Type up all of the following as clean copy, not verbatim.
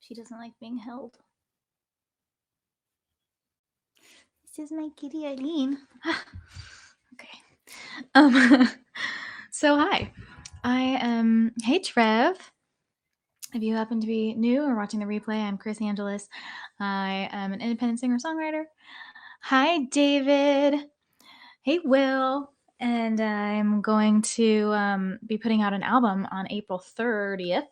She doesn't like being held. This is my kitty Eileen. Okay. So hi. Hey Trev. If you happen to be new or watching the replay, I'm Chris Angeles. I am an independent singer-songwriter. Hi David. Hey Will. And I'm going to be putting out an album on April 30th.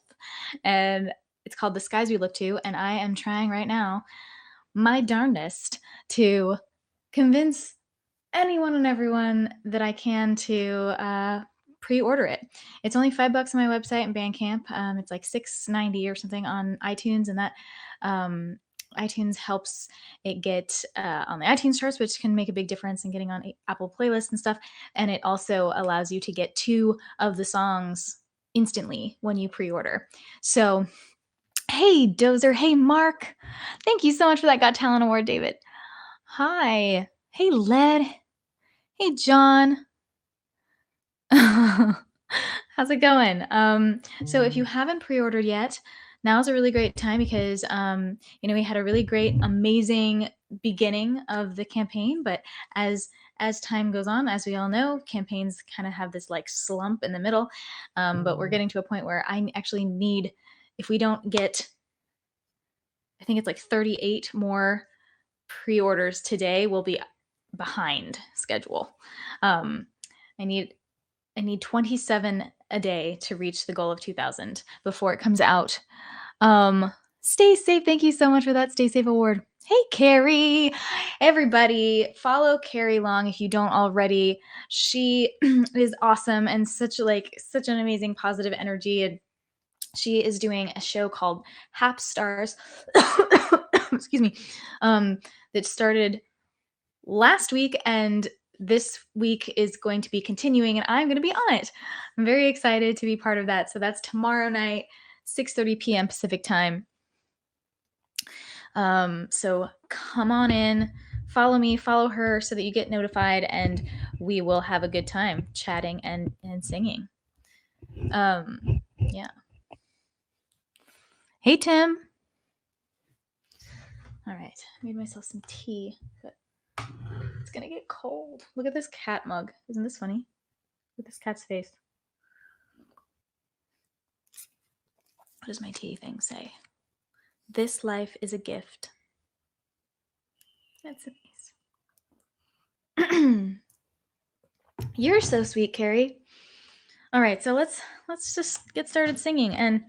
And it's called The Skies We Look To. And I am trying right now my darndest to convince anyone and everyone that I can to pre-order it. It's only $5 on my website and Bandcamp. It's like $6.90 or something on iTunes, and that iTunes helps it get on the iTunes charts, which can make a big difference in getting on Apple playlists and stuff. And it also allows you to get 2 of the songs instantly when you pre-order. So, hey Dozer, hey Mark, thank you so much for that Got Talent Award, David. Hi, hey Led. Hey, John. How's it going? So if you haven't pre-ordered yet, now's a really great time because, we had a really great, amazing beginning of the campaign, but as time goes on, as we all know, campaigns kind of have this like slump in the middle, but we're getting to a point where I actually need, if we don't get, I think it's like 38 more pre-orders today, we'll be behind schedule. I need 27 a day to reach the goal of 2,000 before it comes out. Stay safe. Thank you so much for that Stay Safe award. Hey, Carrie. Everybody, follow Carrie Long if you don't already. She is awesome and such an amazing positive energy. And she is doing a show called Hap Stars. Excuse me. That started last week, and this week is going to be continuing, and I'm going to be on it. I'm very excited to be part of that. So that's tomorrow night, 6:30 p.m. Pacific time. So come on in, follow me, follow her so that you get notified, and we will have a good time chatting and singing. Yeah. Hey, Tim. All right. I made myself some tea, but it's gonna get cold. Look at this cat mug. Isn't this funny? Look at this cat's face. What does my tea thing say? This life is a gift. That's nice. You're so sweet, Carrie. All right, so let's just get started singing, and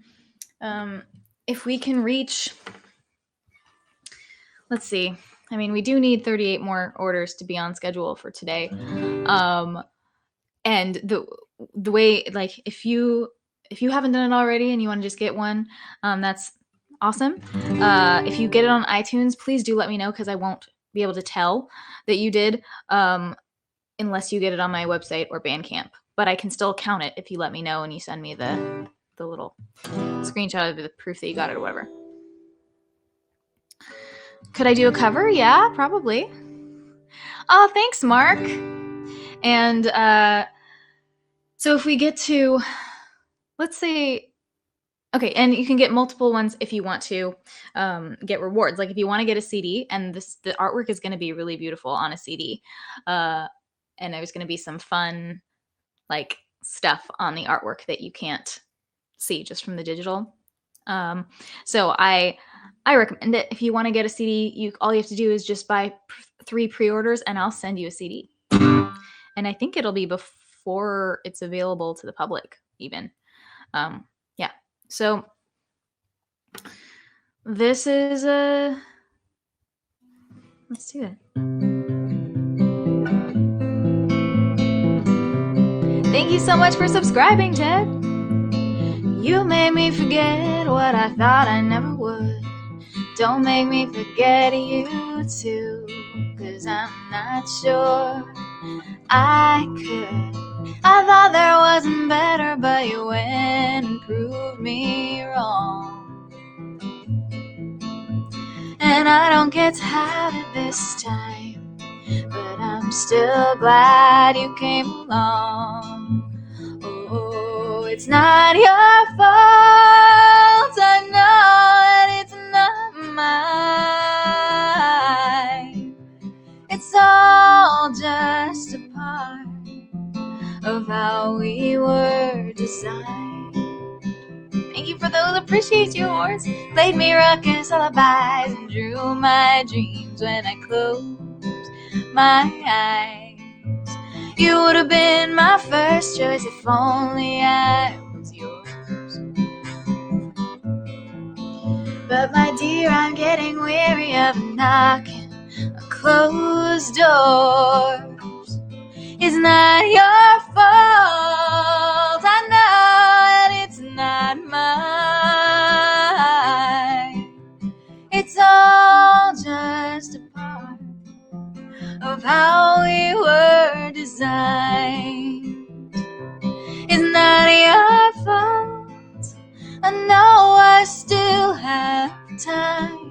if we can reach, let's see. I mean, we do need 38 more orders to be on schedule for today. And the way, like, if you haven't done it already and you want to just get one, that's awesome. If you get it on iTunes, please do let me know, because I won't be able to tell that you did unless you get it on my website or Bandcamp. But I can still count it if you let me know and you send me the little screenshot of the proof that you got it or whatever. Could I do a cover? Yeah, probably. Oh, thanks, Mark. And so if we get to, let's say, okay, and you can get multiple ones if you want to get rewards. Like if you want to get a CD, and the artwork is going to be really beautiful on a CD, and there's going to be some fun like stuff on the artwork that you can't see just from the digital. So I recommend it. If you want to get a CD, all you have to do is just buy 3 pre-orders, and I'll send you a CD. And I think it'll be before it's available to the public, even. Yeah. So this is let's do it. Thank you so much for subscribing, Ted. You made me forget what I thought I never would. Don't make me forget you too, 'cause I'm not sure I could. I thought there wasn't better, but you went and proved me wrong. And I don't get to have it this time, but I'm still glad you came along. Oh, it's not your fault, I know that it's for those appreciate yours. Played me ruckus lullabies and drew my dreams when I closed my eyes. You would have been my first choice if only I was yours. But my dear, I'm getting weary of knocking on closed doors. It's not your fault, I know, and it's not mine. It's all just a part of how we were designed. It's not your fault, I know I still have time.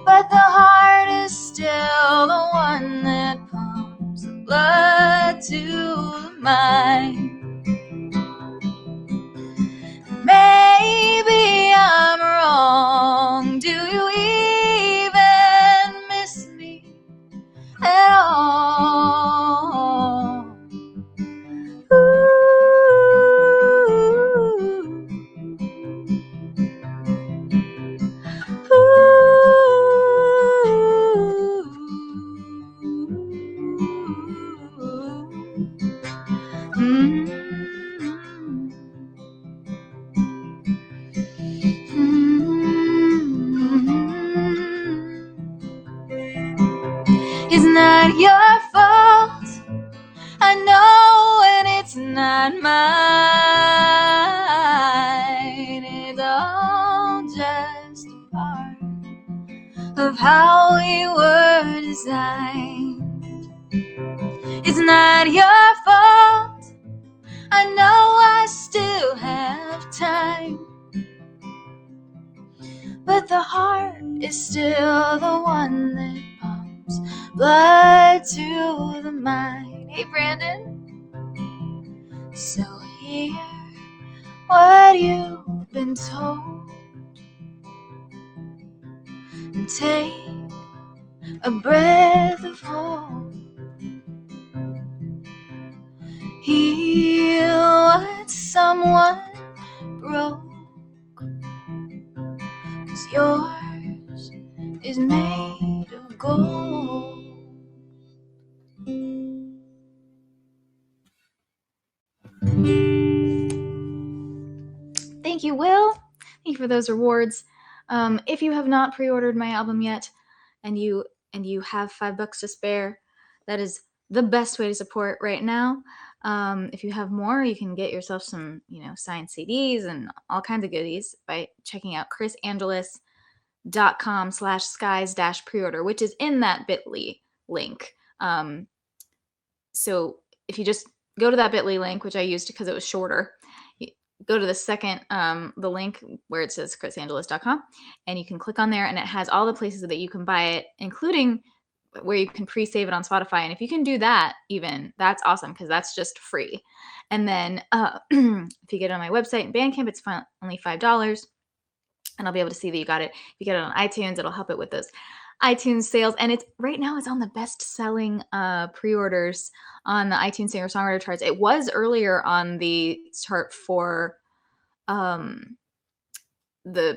But the heart is still the one that pumps the blood to the mind. Maybe I'm wrong. Do you even miss me at all? Ooh. It's not your fault, I know, and it's not mine. It's all just a part of how we were designed. It's not your fault, I know I still have time. But the heart is still the one that pumps blood to the mind. Hey, Brandon. So hear what you've been told and take a breath of hope. Heal what someone broke, 'cause yours is made of gold. Thank you, Will. Thank you for those rewards. If you have not pre-ordered my album yet, and you have $5 to spare, that is the best way to support right now. If you have more, you can get yourself some, signed CDs and all kinds of goodies by checking out chrisangelis.com/skies-preorder, which is in that bit.ly link. So if you just go to that bit.ly link, which I used because it was shorter, go to the second, the link where it says chrisangelis.com, and you can click on there, and it has all the places that you can buy it, including where you can pre-save it on Spotify. And if you can do that, even, that's awesome, because that's just free. And then if you get it on my website and Bandcamp, it's only $5, and I'll be able to see that you got it. If you get it on iTunes, it'll help it with those iTunes sales. And right now it's on the best-selling pre-orders on the iTunes singer-songwriter charts. It was earlier on the chart for the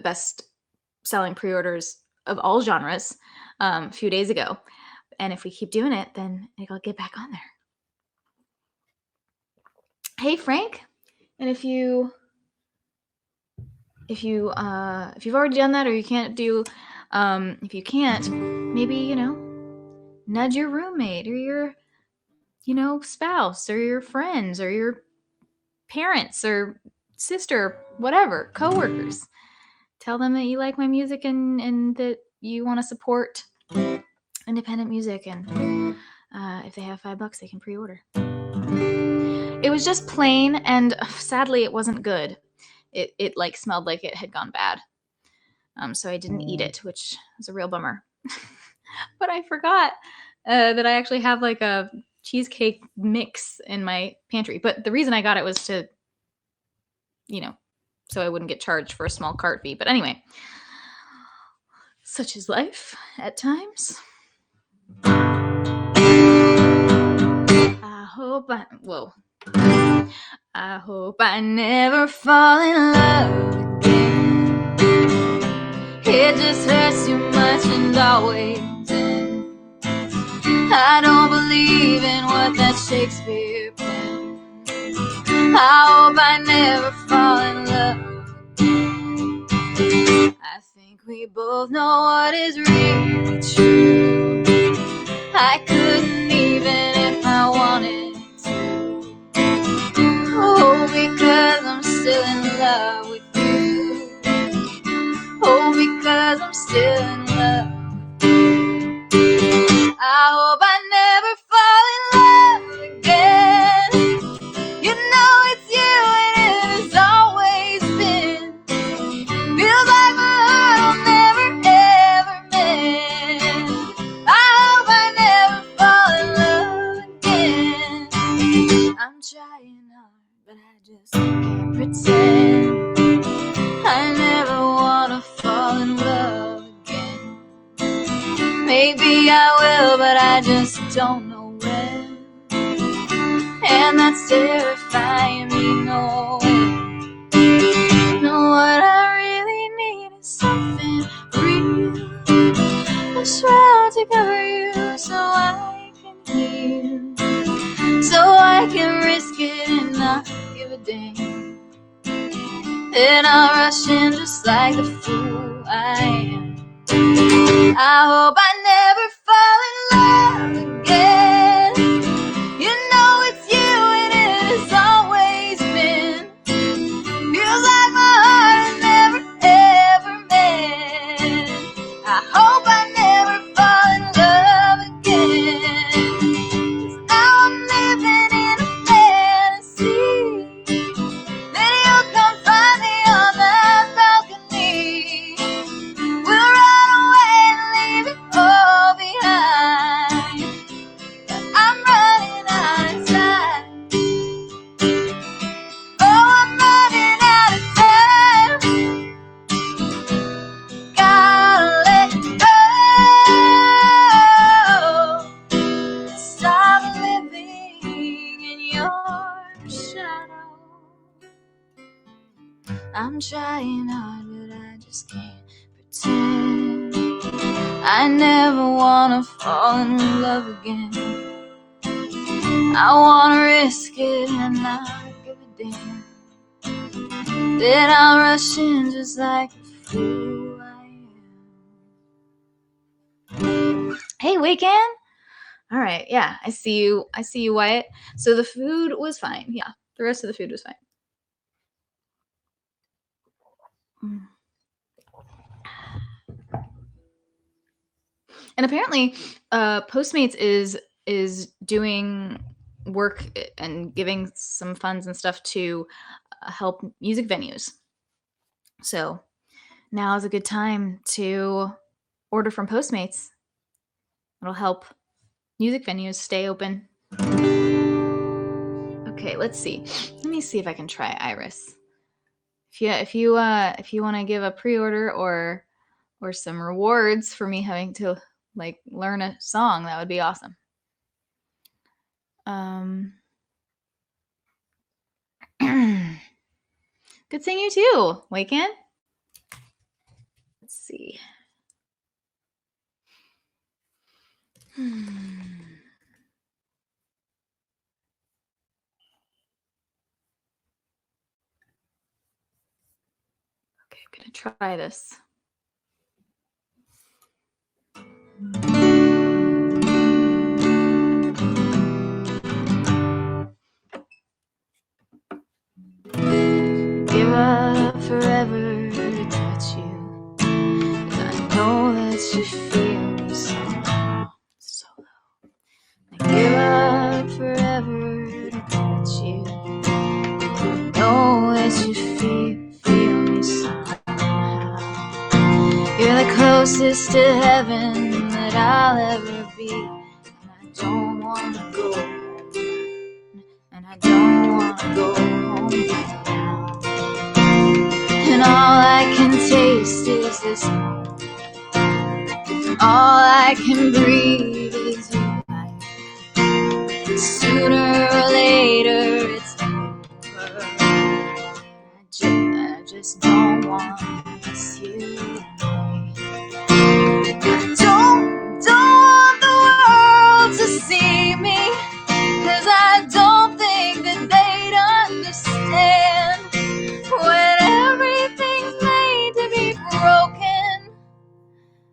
best-selling pre-orders of all genres a few days ago. And if we keep doing it, then it'll get back on there. Hey, Frank. And if you've already done that, or you can't do, if you can't, maybe, nudge your roommate or your, spouse or your friends or your parents or sister, whatever, coworkers. Tell them that you like my music and that you want to support independent music. And if they have $5, they can pre-order. It was just plain, and sadly, it wasn't good. It like smelled like it had gone bad. So I didn't eat it, which was a real bummer. But I forgot that I actually have like a cheesecake mix in my pantry. But the reason I got it was to, so I wouldn't get charged for a small cart fee. But anyway, such is life at times. I hope whoa. I hope I never fall in love again. It just hurts too much and always ends. I don't believe in what that Shakespeare penned. I hope I never fall in love again. I think we both know what is really true. I couldn't even if I wanted to. Oh, because I'm still in love with you. Oh, because I'm still in love. I hope I never fall in love again. You know it's you and it has always been. Feels like my heart will never ever mend. I hope I never fall in love again. I'm trying hard, but I just can't pretend. I never wanna fall in love again. Maybe I will, but I just don't know when. And that's terrifying me, no way. No, what I really need is something real, a shroud to cover you so I can heal, so I can risk it and not give a damn. Then I'll rush in just like the fool I am. I hope I never fall in love again. You know it's you and it has always been. Feels like my heart has never ever mend. I hope I never fall in love again. 'Cause now I'm living in a fantasy. Then you'll come find me on that balcony. We'll run away and leave it all behind. But I'm running out of time. Oh, I'm running out of time. Gotta let go. Stop living in your shadow. I'm trying hard, but I just can't pretend. I never wanna fall in love again. I wanna risk it and not give a damn. Then I'll rush in just like the fool I am. Hey, Weekend. All right, yeah, I see you, Wyatt. So the food was fine. Yeah, the rest of the food was fine. And apparently, Postmates is doing work and giving some funds and stuff to help music venues. So now is a good time to order from Postmates. It'll help music venues stay open. Okay, let's see. Let me see if I can try Iris. If you want to give a pre-order or some rewards for me having to like learn a song, that would be awesome. Good seeing you too, Waken. Let's see. Okay, I'm gonna try this. Give up forever to touch you, 'cause I know that you feel me so low. I give up forever to touch you. I know that you feel me somehow. You're the closest to heaven that I'll ever be, and I don't wanna go home, and I don't wanna go home right now. And all I can taste is this moment. All I can breathe is your life. Sooner or later it's over. just don't want you and me. Don't want the world to see me, 'cause I don't think that they'd understand when everything's made to be broken.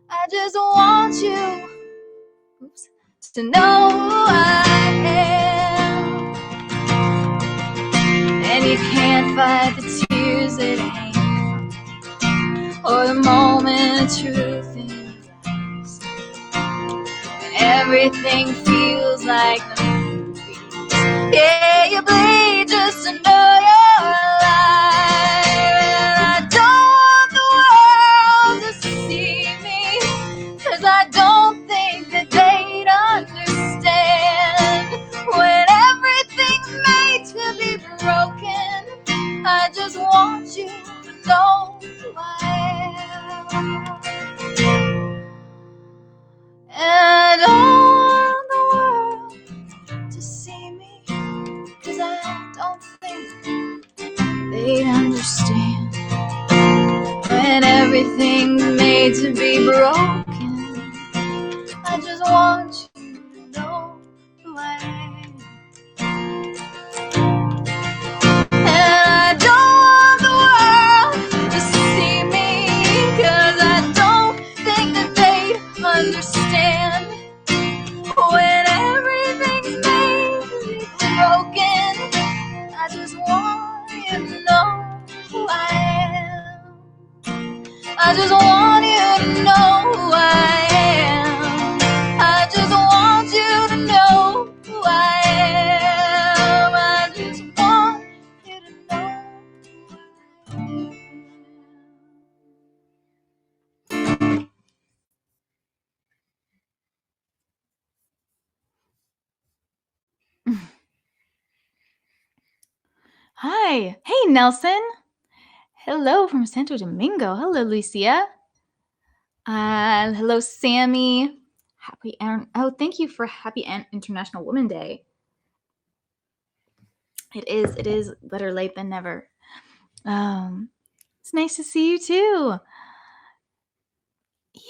I just want you to know who I am. And you can't fight the tears that ain't come, or the moment of truth in your eyes. And everything feels like the movies. Yeah, you bleed just to know you're alive. And I don't want the world to see me, 'cause I don't think that they'd understand when everything's made to be broken. I just want you to know who I am. And I don't want the world to see me, 'cause I don't think they'd understand when everything's made to be broken. I just want you to know who I am. And I don't want the world to see me, 'cause I don't think that they'd understand when everything's made to be broken. I just want you to know who I am. I just want you to know who I am. I just want you to know who I am. I just want you to know who I am. Hi. Hey, Nelson. Hello from Santo Domingo. Hello, Lucia. Hello, Sammy. Thank you for Happy International Women's Day. It is better late than never. It's nice to see you too.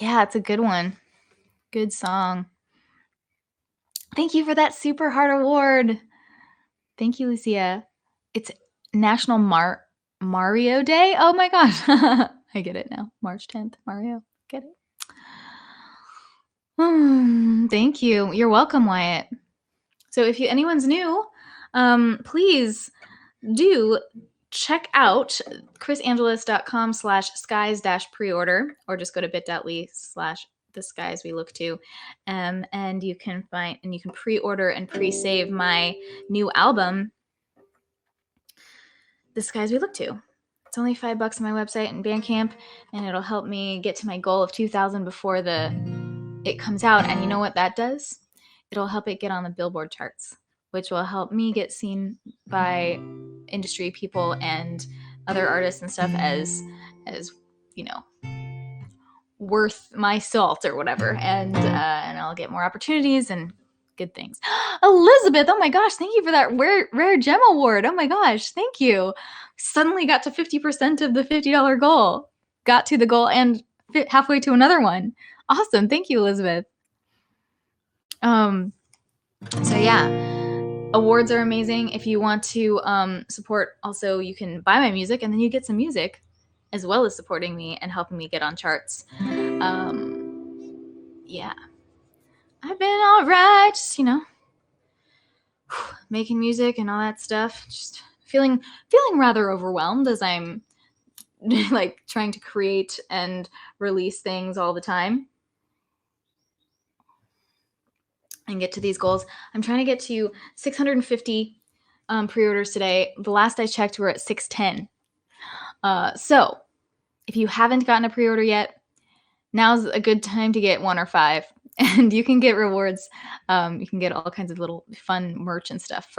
Yeah, it's a good one. Good song. Thank you for that Super Heart Award. Thank you, Lucia. It's National Mario Day. Oh my gosh. I get it now. March 10th, Mario. Get it? Thank you. You're welcome, Wyatt. So if anyone's new, please do check out chrisangelis.com/skies-preorder, or just go to bit.ly/the skies we look to, and you can pre-order and pre-save my new album, The Skies We Look To. It's only $5 on my website and Bandcamp, and it'll help me get to my goal of 2,000 before it comes out. And you know what that does? It'll help it get on the Billboard charts, which will help me get seen by industry people and other artists and stuff as you know, worth my salt or whatever, and I'll get more opportunities and good things. Elizabeth, oh my gosh, thank you for that rare gem award. Oh my gosh, thank you. Suddenly got to 50% of the $50 goal. Got to the goal and halfway to another one. Awesome, thank you, Elizabeth. So yeah, awards are amazing. If you want to support, also you can buy my music, and then you get some music as well as supporting me and helping me get on charts. Yeah, I've been all right, just making music and all that stuff. Just feeling rather overwhelmed as I'm like trying to create and release things all the time and get to these goals. I'm trying to get to 650 pre-orders today. The last I checked, we're at 610. So if you haven't gotten a pre-order yet, now's a good time to get 1 or 5, and you can get rewards. You can get all kinds of little fun merch and stuff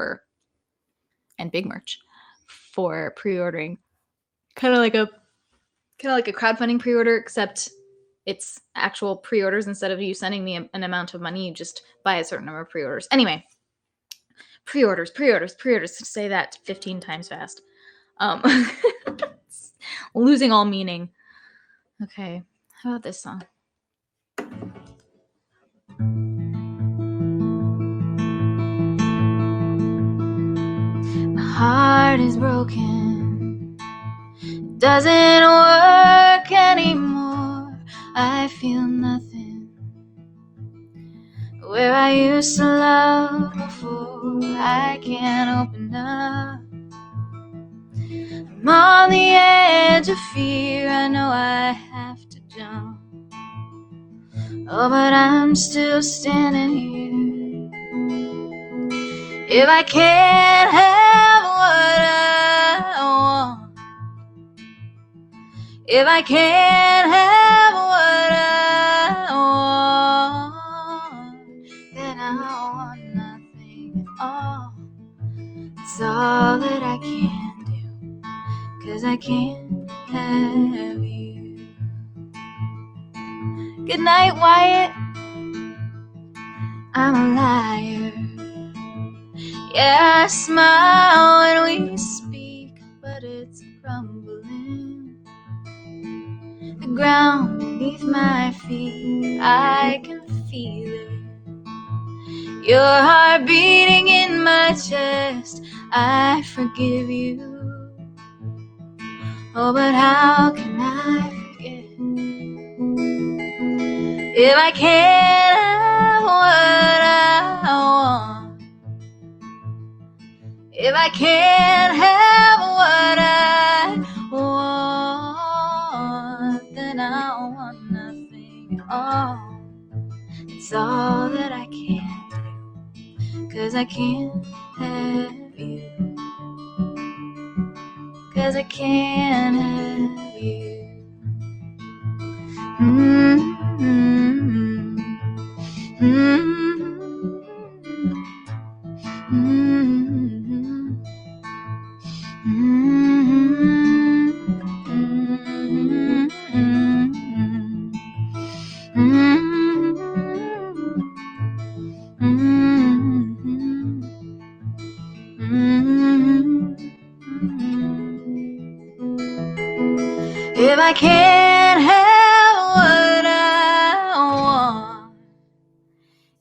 and big merch for pre-ordering. Kind of like a crowdfunding pre-order, except it's actual pre-orders. Instead of you sending me an amount of money, you just buy a certain number of pre-orders. Anyway, pre-orders. Say that 15 times fast. losing all meaning. Okay, how about this song? My heart is broken, doesn't work anymore. I feel nothing where I used to love before. I can't open up. I'm on the edge of fear. I know I have to jump. Oh, but I'm still standing here. If I can't have what I want, if I can't have what I want, then I want nothing at all. It's all that I can do, 'cause I can't have you. Good night, Wyatt. I'm a liar. Yeah, I smile when we speak, but it's crumbling. The ground beneath my feet, I can feel it. Your heart beating in my chest, I forgive you. Oh, but how can I forget if I can't have what I want? If I can't have what I want, then I want nothing at all. It's all that I can do, 'cause I can't have you. 'Cause I can't have you. If I can't have what I want,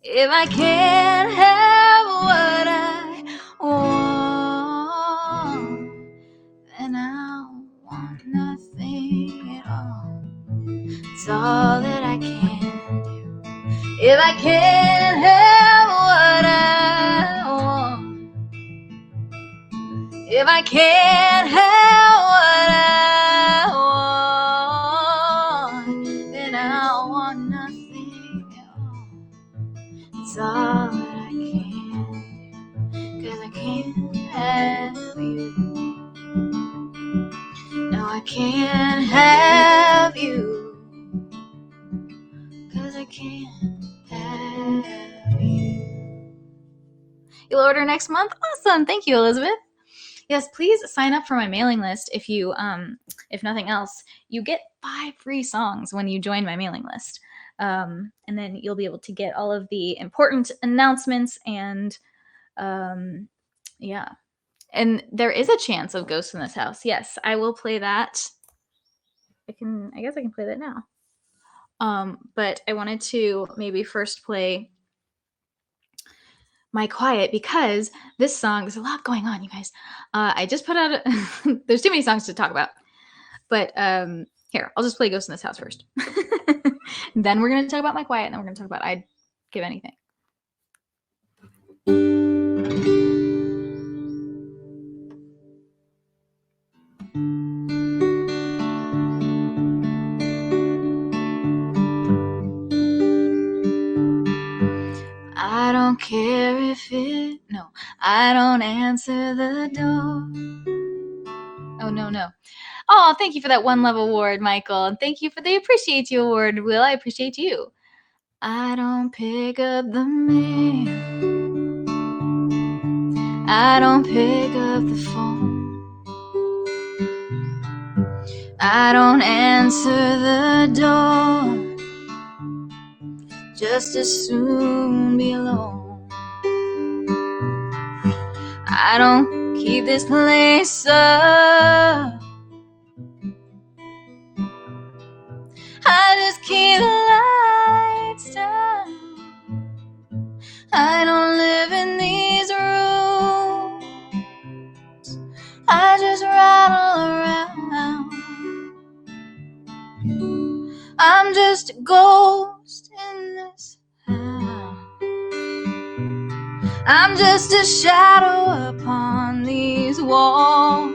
if I can't have what I want, then I want nothing at all. It's all that I can do. If I can't have what I want, if I can't have what I want, then I want nothing at all. It's all that I can do, 'cause I can't have you. No, I can't have you, 'cause I can't have you. You'll order next month? Awesome. Thank you, Elizabeth. Yes, please sign up for my mailing list. If nothing else, you get 5 free songs when you join my mailing list. And then you'll be able to get all of the important announcements and yeah. And there is a chance of Ghosts in This House. Yes, I will play that. I guess I can play that now. But I wanted to maybe first play My Quiet, because this song, there's a lot going on, you guys. I just put out there's too many songs to talk about. But here, I'll just play Ghost in This House first. Then we're going to talk about My Quiet, and then we're going to talk about I'd Give Anything. I don't care if I don't answer the door. Oh, no. Oh, thank you for that 1 love award, Michael. And thank you for the Appreciate You award, Will. I appreciate you. I don't pick up the mail. I don't pick up the phone. I don't answer the door. Just as soon be alone. I don't keep this place up. I'm just a ghost in this house. I'm just a shadow upon these walls.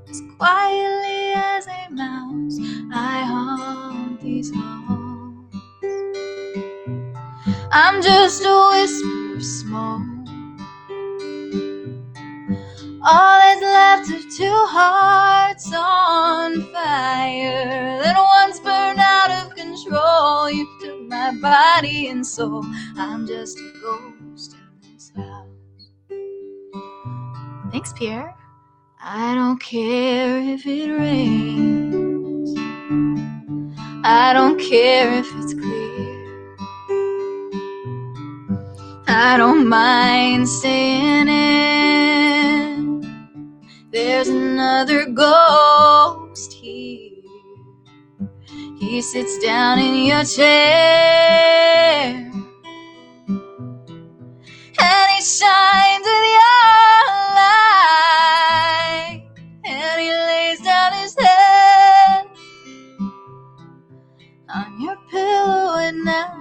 As quietly as a mouse, I haunt these halls. I'm just a whisper of smoke, all that's left of two hearts on fire that once burned out of control. You took my body and soul. I'm just a ghost in this house. Thanks, Pierre. I don't care if it rains, I don't care if it's clear, I don't mind staying in. There's another ghost here. He sits down in your chair and he shines with your light, and he lays down his head on your pillow at night.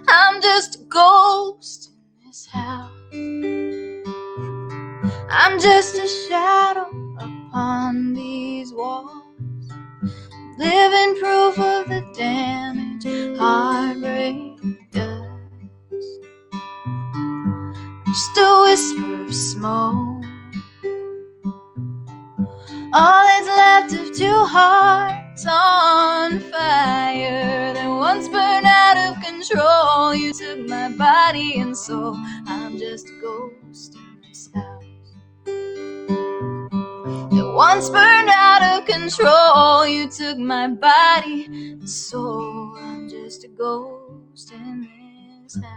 I'm just a ghost in this house. I'm just a shadow upon these walls, living proof of the damage heartbreak does. Just a whisper of smoke, all that's left of two hearts on fire that once burned out of control. You took my body and soul. I'm just a ghost in this house that once burned out of control. You took my body and soul. I'm just a ghost in this house.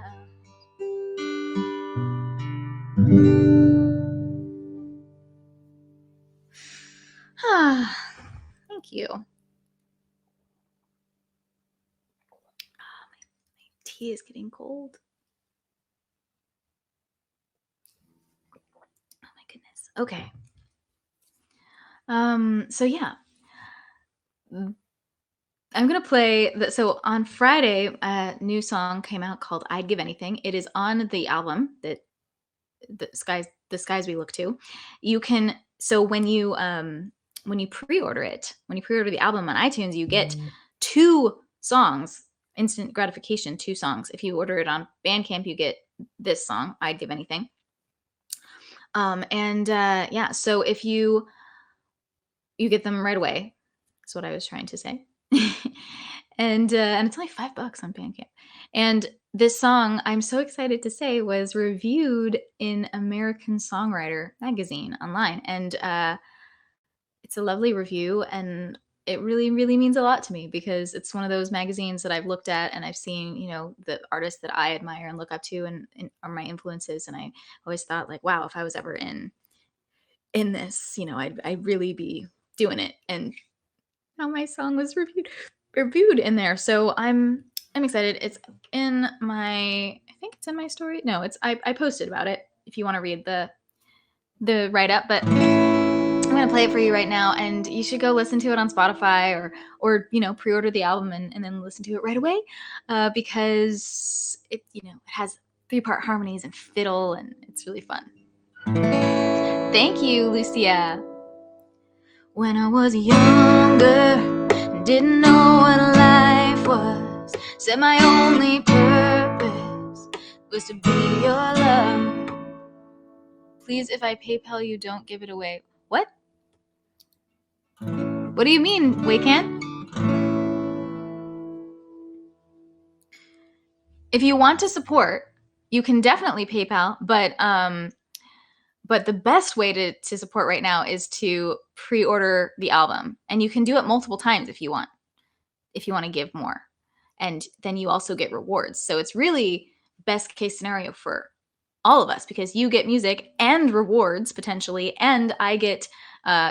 Thank you. My tea is getting cold. Oh my goodness. Okay. So yeah, I'm gonna play so on Friday, a new song came out called "I'd Give Anything." It is on the album that the skies we look to. You can when you pre-order it, when you pre-order the album on iTunes, you get 2 songs, instant gratification, 2 songs. If you order it on Bandcamp, you get this song, "I'd Give Anything." Yeah, so if you get them right away. That's what I was trying to say. And it's only $5 on Bandcamp. And this song, I'm so excited to say, was reviewed in American Songwriter magazine online. And it's a lovely review, and it really, really means a lot to me because it's one of those magazines that I've looked at and I've seen, the artists that I admire and look up to and are my influences. And I always thought, like, wow, if I was ever in this, I'd really be doing it. And now my song was reviewed in there. So I'm excited. It's in I think it's in my story. No, I posted about it if you want to read the write-up, but I'm going to play it for you right now, and you should go listen to it on Spotify or pre-order the album and then listen to it right away, because it has 3-part harmonies and fiddle, and it's really fun. Thank you, Lucia. When I was younger, didn't know what life was, said my only purpose was to be your love. Please, if I PayPal you, don't give it away. What? What do you mean, Waycan? If you want to support, you can definitely PayPal, but the best way to support right now is to pre-order the album. And you can do it multiple times if you want to give more. And then you also get rewards. So it's really best case scenario for all of us, because you get music and rewards potentially, and I get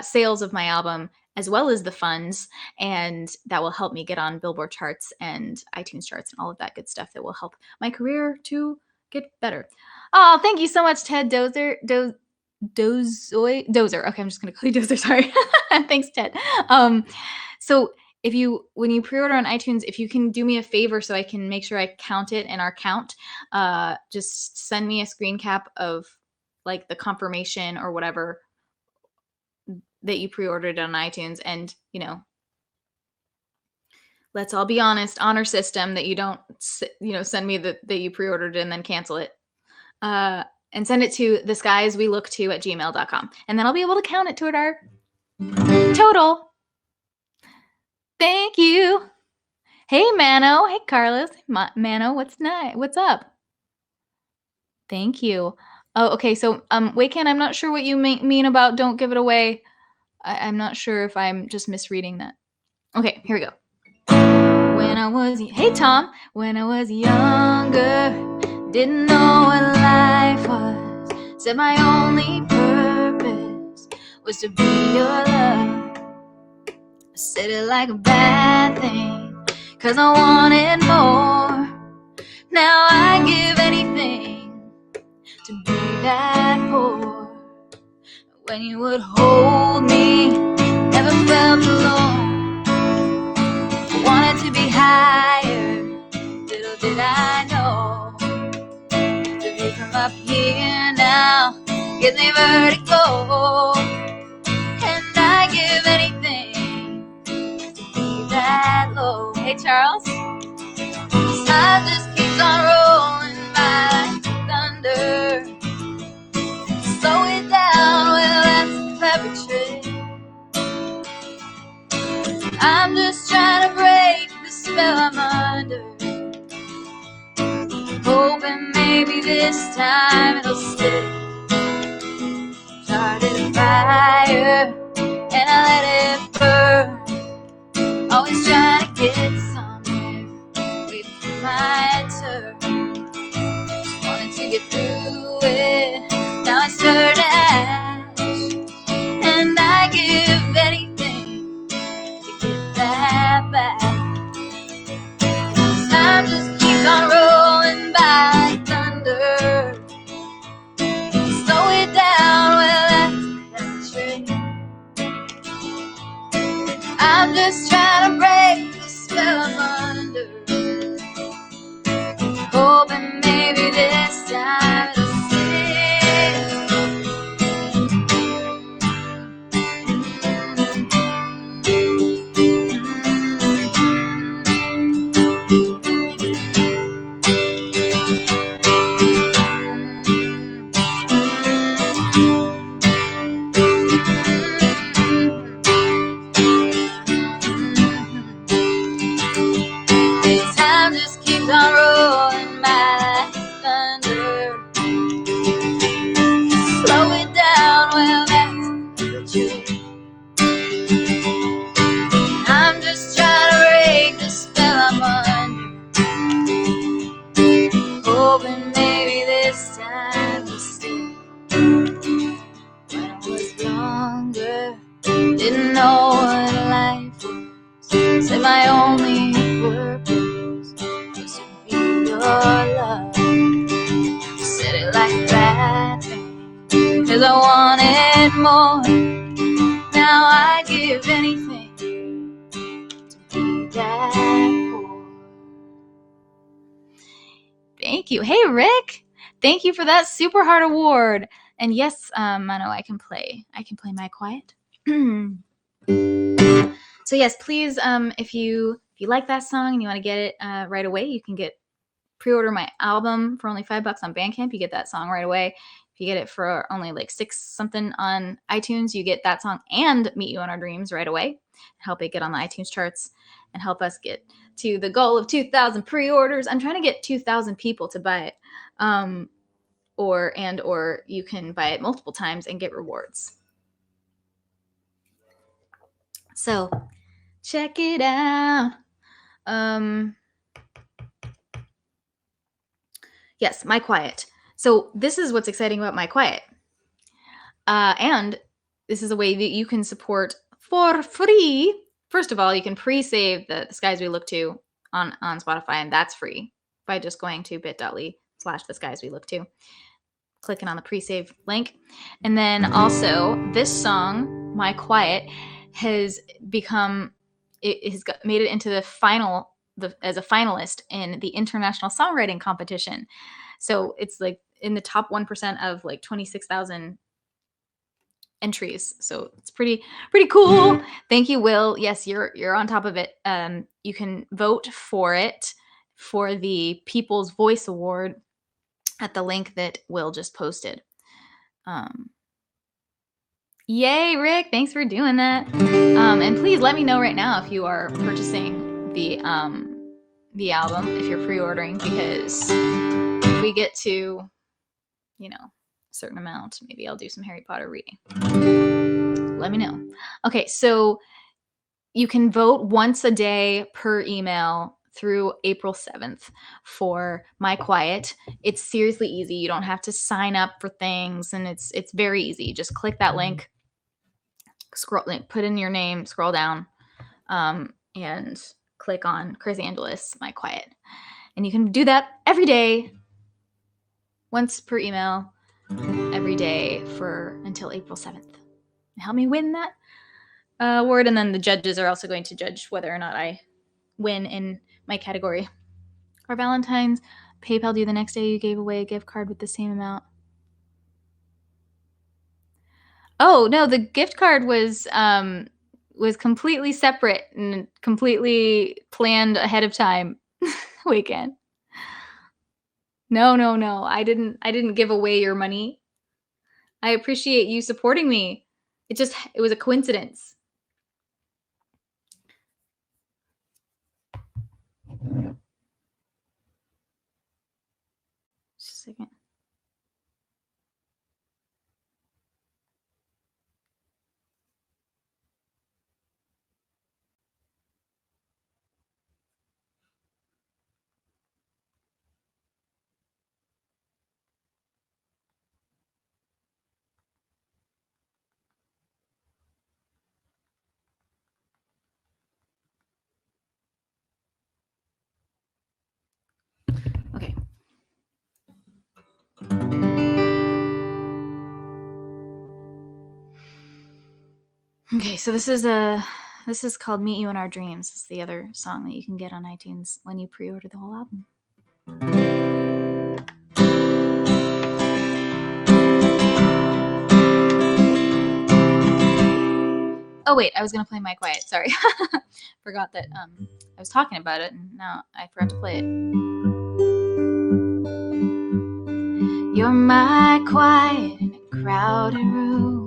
sales of my album as well as the funds, and that will help me get on Billboard charts and iTunes charts and all of that good stuff that will help my career to get better. Oh, thank you so much, Ted Dozer. Dozer. Okay, I'm just gonna call you Dozer. Sorry. Thanks, Ted. So when you pre-order on iTunes, if you can do me a favor so I can make sure I count it in our count, just send me a screen cap of like the confirmation or whatever that you pre-ordered on iTunes, and let's all be honest, honor system that you don't send me that you pre-ordered and then cancel it. And send it to theskieswelookto@gmail.com. And then I'll be able to count it toward our total. Thank you. Hey, Mano. Hey, Carlos. Mano, what's up? Thank you. Oh, okay. So, Waken, I'm not sure what you mean about don't give it away. I'm not sure if I'm just misreading that. Okay, here we go. Hey, Tom. When I was younger, didn't know what life was. Said my only purpose was to be your love. I said it like a bad thing, 'cause I wanted more. Now I give anything to be that poor. When you would hold me, never felt alone. Wanted to be higher, little did I know. The view from up here now gives me vertigo. And I give anything to be that low. Hey, Charles. Time just keeps on rolling by like thunder. Slow it down, well, that's the pepper tree. I'm just trying to break the spell I'm under, hoping maybe this time it'll stick. Started a fire and I let it burn. Always trying to get somewhere, waiting for my turn. Wanted to get through it, now it's turned to ash. And I give anything to get that back. Time just keeps on rolling by like thunder. Slow it down, well, that's the trick. I'm just trying to break the spell I'm under, hoping maybe this time it'll time just keeps on rolling by like thunder. Slow it down, well, that's the truth. I'm just trying to break the spell I'm under, hoping maybe this time will stick. When I was younger, didn't know what life was. Said my only purpose was to be your love. Said it like a bad thing, 'cause I wanted more. Now I give anything to be that poor. Thank you. Hey, Rick. Thank you for that Super Heart Award. And yes, Mano, I can play My Quiet. So yes, please, if you like that song and you want to get it right away, you can pre-order my album for only $5 on Bandcamp. You get that song right away. If you get it for only like $6 something on iTunes, you get that song and Meet You in Our Dreams right away. Help it get on the iTunes charts and help us get to the goal of 2,000 pre-orders. I'm trying to get 2,000 people to buy it, or you can buy it multiple times and get rewards. So check it out. Yes, My Quiet. So this is what's exciting about My Quiet. And this is a way that you can support for free. First of all, you can pre-save the Skies We Look To on Spotify, and that's free by just going to bit.ly/theskieswelookto. clicking on the pre-save link. And then also this song, My Quiet, has become, it has made it into the final, as a finalist in the International Songwriting Competition. So it's like in the top 1% of like 26,000 entries. So it's pretty cool. Thank you, Will. Yes, you're on top of it. You can vote for it for the People's Voice Award at the link that Will just posted. Yay, Rick! Thanks for doing that. And please let me know right now if you are purchasing the album, if you're pre-ordering, because if we get to, you know, a certain amount, maybe I'll do some Harry Potter reading. Let me know. Okay, so you can vote once a day per email through April 7th for My Quiet. It's seriously easy. You don't have to sign up for things, and it's very easy. You just click that link, scroll, put in your name, scroll down, and click on Chris Angeles, My Quiet. And you can do that every day, once per email, every day for until April 7th. Help me win that award, and then the judges are also going to judge whether or not I win in my category. For Valentine's, PayPal you the next day you gave away a gift card with the same amount. Oh no, the gift card was completely separate and completely planned ahead of time. Weekend. No. I didn't give away your money. I appreciate you supporting me. It was a coincidence. Just a second. Okay. Okay, so this is called Meet You in Our Dreams. It's the other song that you can get on iTunes when you pre-order the whole album. Oh wait, I was gonna play My Quiet, sorry. Forgot that I was talking about it and now I forgot to play it. You're my quiet in a crowded room.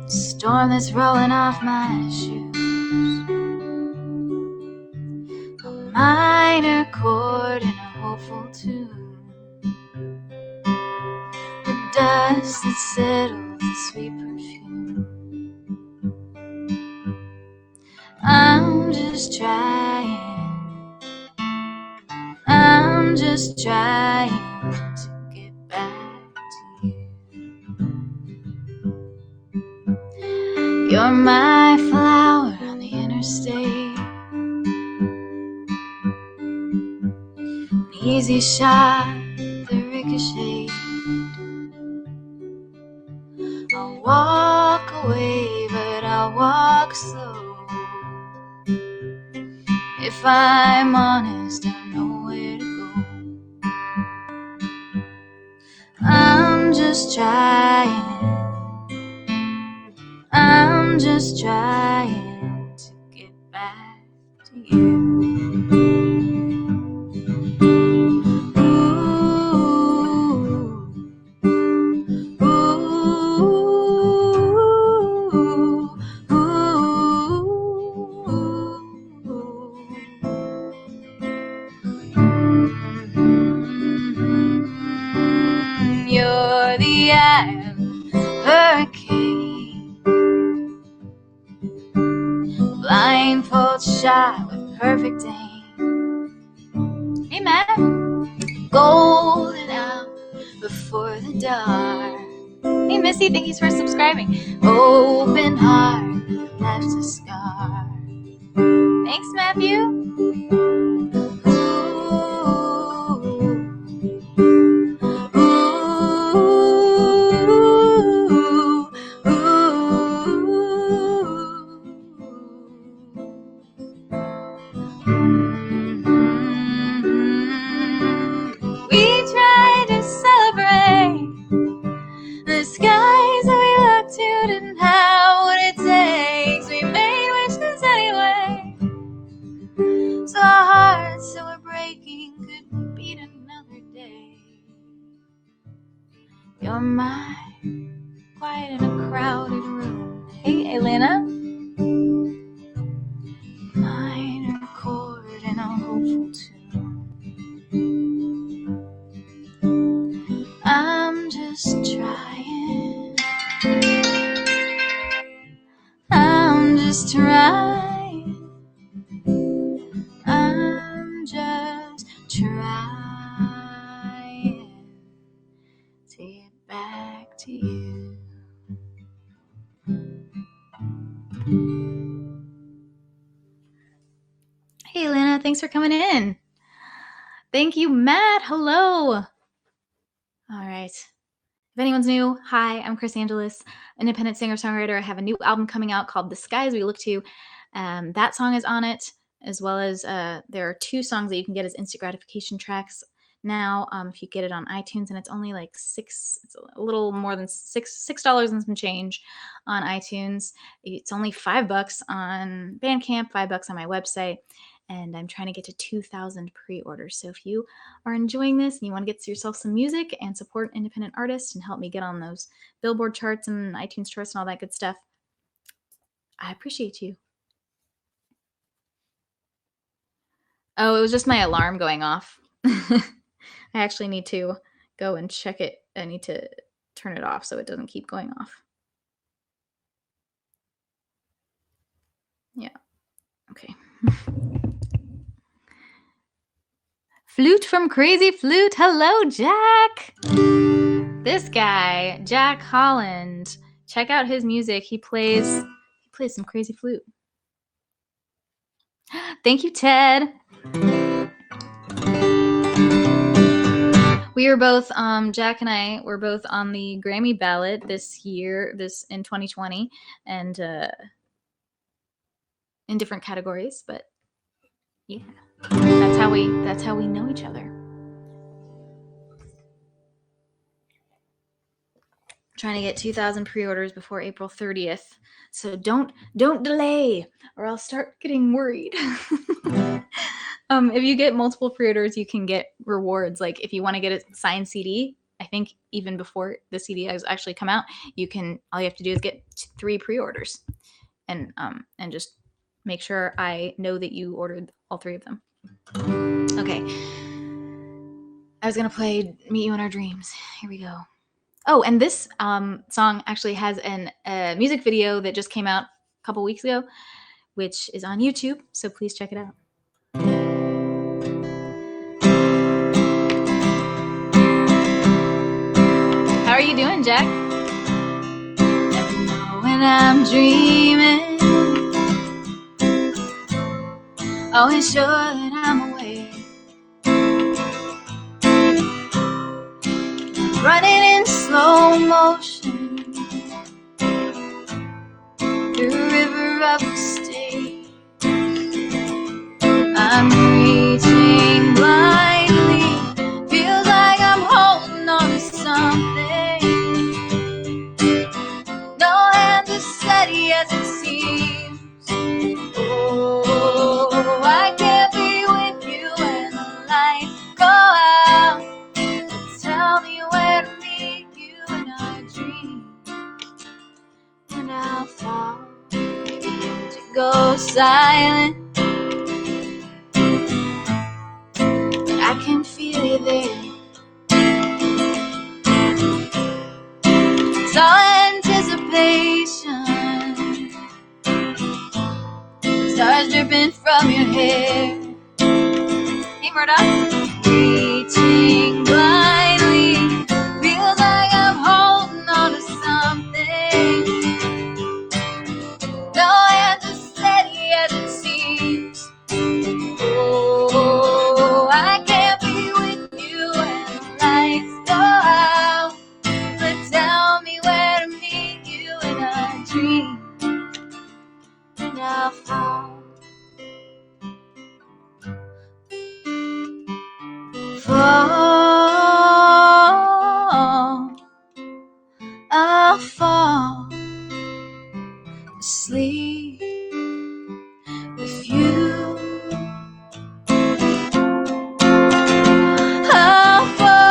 Storm that's rolling off my shoes. A minor chord in a hopeful tune. The dust that settles the sweet perfume. I'm just trying to get back to you. You're my flower on the interstate. An easy shot that ricocheted. I'll walk away, but I'll walk slow. If I'm honest, I know where to go. I'm just trying to get back to you. You're the eye of a hurricane, blindfold shot with perfect aim. Hey Matt, golden hour before the dark. Hey Missy, thank you for subscribing. Open heart left a scar. Thanks Matthew. Ooh, quiet in a crowded room. Hey, Elena. Minor chord in a hopeful tune. I'm just trying. I'm just trying. I'm just trying to get back to you. Hey, Lana, thanks for coming in. Thank you, Matt. Hello. All right. If anyone's new, hi, I'm Chris Angeles, independent singer-songwriter. I have a new album coming out called The Skies We Look To. That song is on it, as well as there are 2 songs that you can get as instant gratification tracks now if you get it on iTunes, and it's only like it's a little more than $6 and some change on iTunes. It's only $5 on Bandcamp, $5 on my website, and I'm trying to get to 2,000 pre-orders. So if you are enjoying this and you want to get yourself some music and support independent artists and help me get on those Billboard charts and iTunes charts and all that good stuff, I appreciate you. Oh, it was just my alarm going off. I actually need to go and check it. I need to turn it off so it doesn't keep going off. Yeah. Okay. Flute from Crazy Flute. Hello, Jack. This guy, Jack Holland. Check out his music. He plays some crazy flute. Thank you, Ted. We are both, Jack and I were both on the Grammy ballot this year, in 2020, and in different categories, but yeah, that's how we know each other. Trying to get 2,000 pre-orders before April 30th. So don't delay or I'll start getting worried. If you get multiple pre-orders, you can get rewards. Like if you want to get a signed CD, I think even before the CD has actually come out, all you have to do is get 3 pre-orders and just make sure I know that you ordered all 3 of them. Okay. I was going to play Meet You in Our Dreams. Here we go. Oh, and this song actually has a music video that just came out a couple weeks ago, which is on YouTube, so please check it out. How are you doing, Jack? Never know when I'm dreaming, always sure that I'm awake, running in slow motion through a river of mistake. I'm reaching blindly, feels like I'm holding on to something. No hands as steady as it seems. Oh, I can't be with you when the lights go out. Tell me where to meet you in our dream, and I'll fall to go silent. I can feel you there. It's all anticipation. Stars dripping from your hair. Hey, Murdoch. Reaching blindly, feels like I'm holding on to something. No hands as steady as it seems. Oh, I can't be with you when the lights go out. But tell me where to meet you in a dream, and I'll fall. I'll fall asleep with you. I'll fall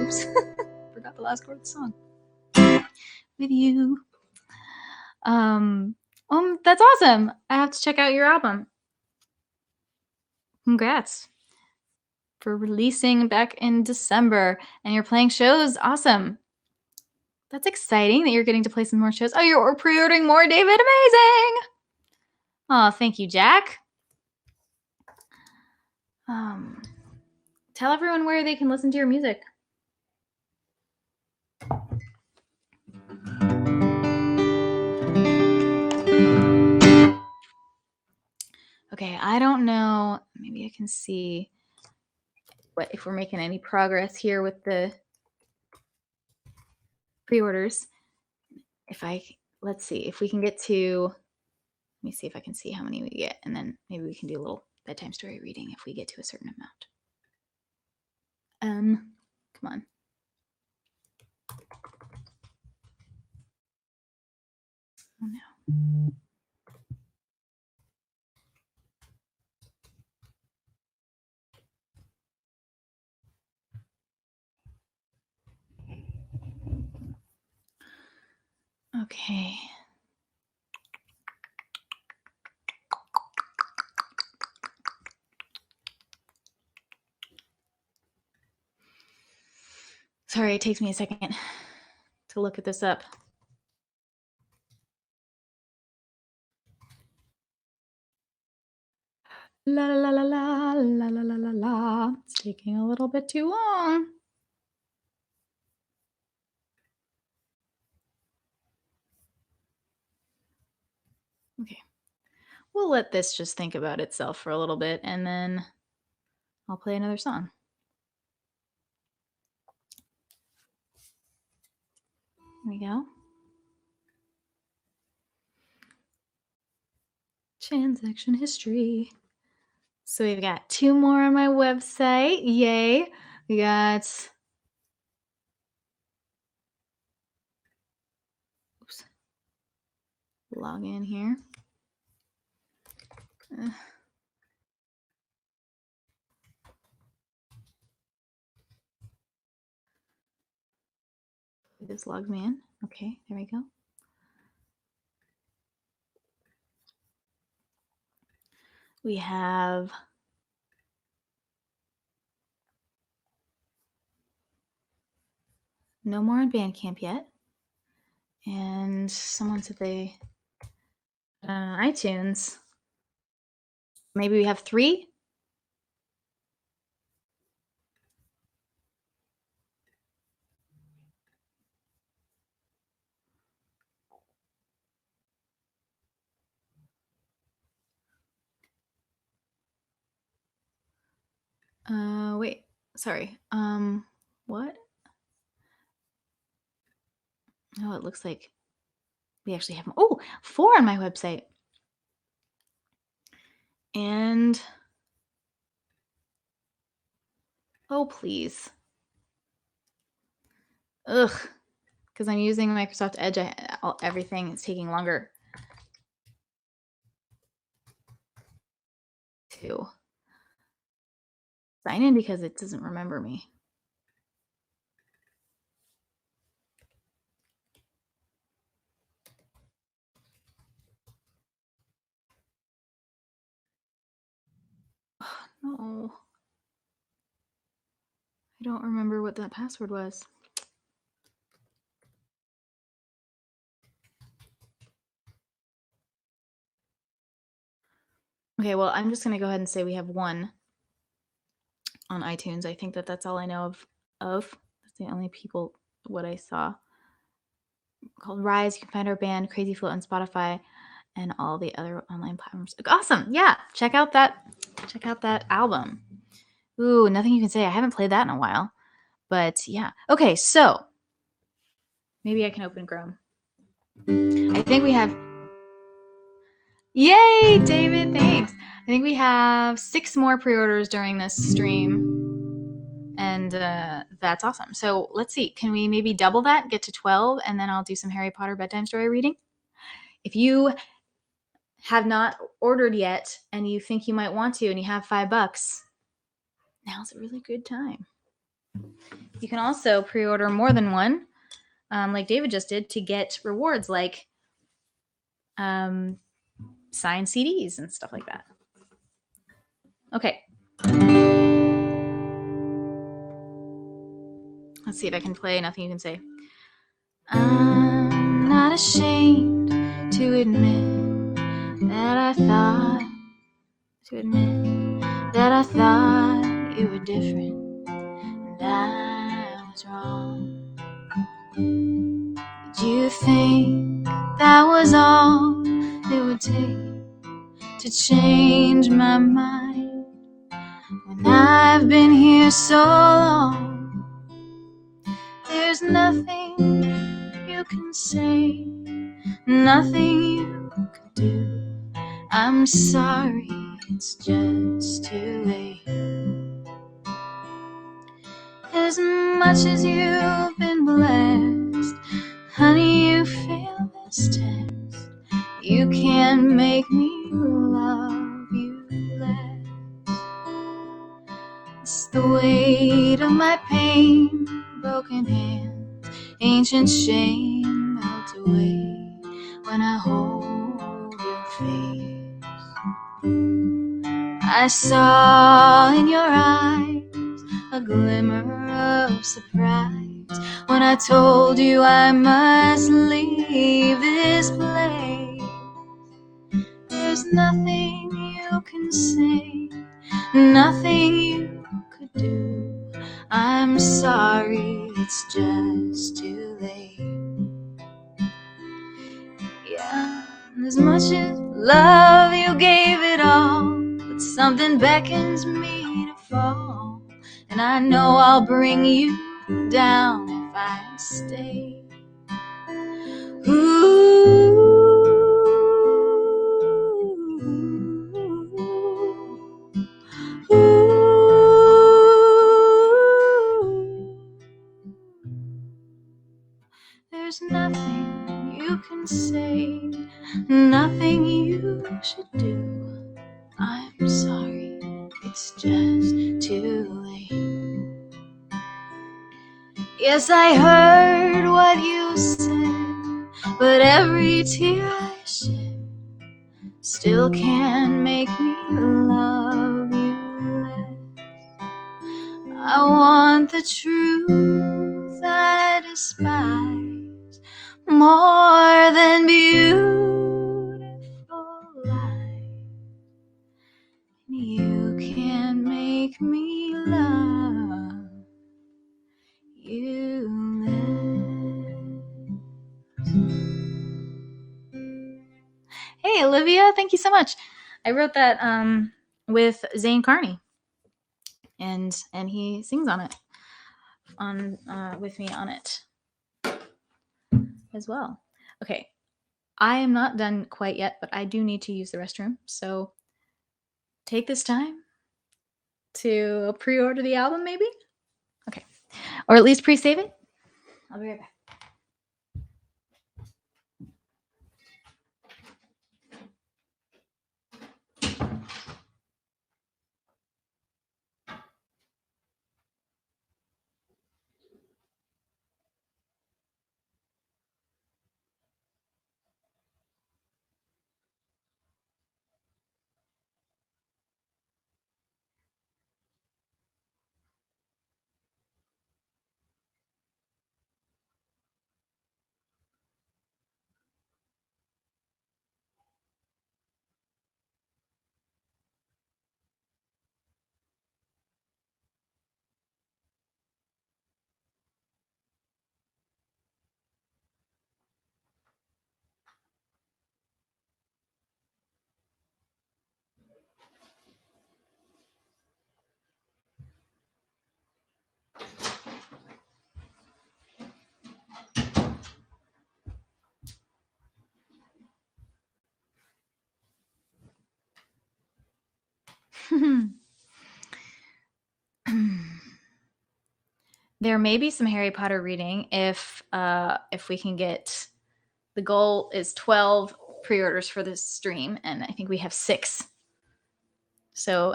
Oops. Forgot the last chord of the song. With you. That's awesome. I have to check out your album. Congrats for releasing back in December, and you're playing shows. Awesome. That's exciting that you're getting to play some more shows. Oh, you're pre-ordering more, David. Amazing. Oh, thank you, Jack. Tell everyone where they can listen to your music. Okay, I don't know. Maybe I can see if we're making any progress here with the pre-orders. Let's see if we can get to, let me see if I can see how many we get, and then maybe we can do a little bedtime story reading if we get to a certain amount. Come on. Oh no. Okay. Sorry, it takes me a second to look at this up. La la la la la la la la la. It's taking a little bit too long. Okay. We'll let this just think about itself for a little bit, and then I'll play another song. There we go. Transaction history. So we've got 2 more on my website. Yay. We got, oops, log in here. This logged me in. Okay, there we go. We have no more on Bandcamp yet. And someone said they, iTunes. Maybe we have 3? Wait, sorry. What? Oh, it looks like we actually have, 4 on my website. And, oh, please. Ugh, because I'm using Microsoft Edge, everything is taking longer to sign in because it doesn't remember me. No. I don't remember what that password was. Okay, well, I'm just going to go ahead and say we have 1 on iTunes. I think that's all I know of. That's the only people, what I saw. Called Rise. You can find our band Crazy Float on Spotify and all the other online platforms. Awesome. Yeah, check out that album. Ooh, Nothing You Can Say. I haven't played that in a while. But yeah. Okay, so maybe I can open Chrome. I think we have, yay, David, thanks. I think we have 6 more pre-orders during this stream, and that's awesome. So let's see, can we maybe double that, get to 12, and then I'll do some Harry Potter bedtime story reading? If you have not ordered yet and you think you might want to and you have $5, now's a really good time. You can also pre-order more than one, like David just did, to get rewards like signed CDs and stuff like that. Okay. Let's see if I can play Nothing You Can Say. I'm not ashamed to admit that I thought you were different and I was wrong. Did you think that was all it would take to change my mind when I've been here so long? There's nothing you can say, nothing you could do. I'm sorry, it's just too late. As much as you've been blessed, honey, you failed this test. You can't make me love you less. It's the weight of my pain, broken hands, ancient shame melt away when I hold your face. I saw in your eyes a glimmer of surprise when I told you I must leave this place. There's nothing you can say, nothing you could do. I'm sorry, it's just too late. Yeah, as much as love, you gave it all, but something beckons me to fall, and I know I'll bring you down if I stay. There's nothing you can say, nothing you should do. I'm sorry, it's just too late. Yes, I heard what you said, but every tear I shed still can't make me love you less. I want the truth I despise more than beautiful lies. You can't make me love you less. Hey, Olivia, thank you so much. I wrote that with Zane Carney, and he sings on it, with me on it as well. Okay, I am not done quite yet, but I do need to use the restroom, so take this time to pre-order the album, maybe? Okay, or at least pre-save it. I'll be right back. There may be some Harry Potter reading if we can get, the goal is 12 pre-orders for this stream, and I think we have 6. So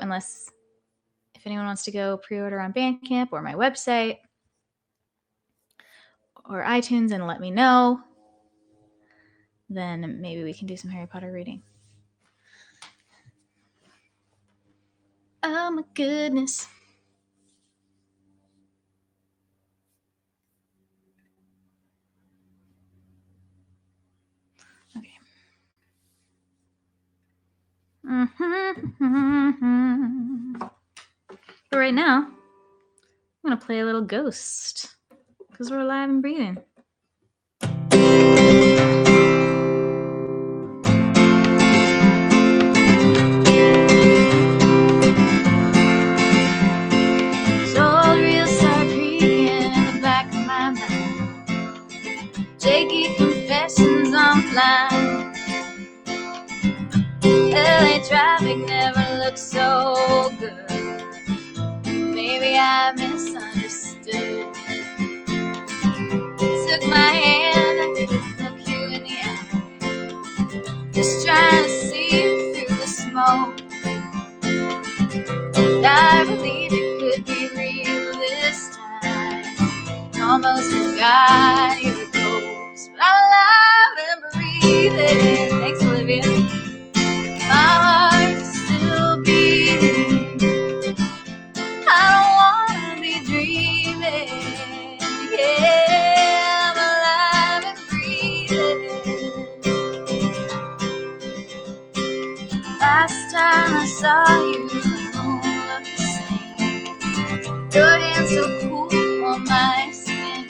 if if anyone wants to go pre-order on Bandcamp or my website or iTunes and let me know, then maybe we can do some Harry Potter reading. Oh my goodness. Okay. But right now, I'm going to play a little Ghost because we're alive and breathing. Shaky confessions online. LA traffic never looked so good. Maybe I misunderstood. Took my hand, I didn't look you in the eye. Just trying to see you through the smoke. And I believed it could be real this time. Almost forgot you were close, but I'm alive and breathing. Thanks, Olivia. My heart's still beating. I don't wanna be dreaming. Yeah, I'm alive and breathing. Last time I saw you, you don't look the same. Your hands so cool on my skin.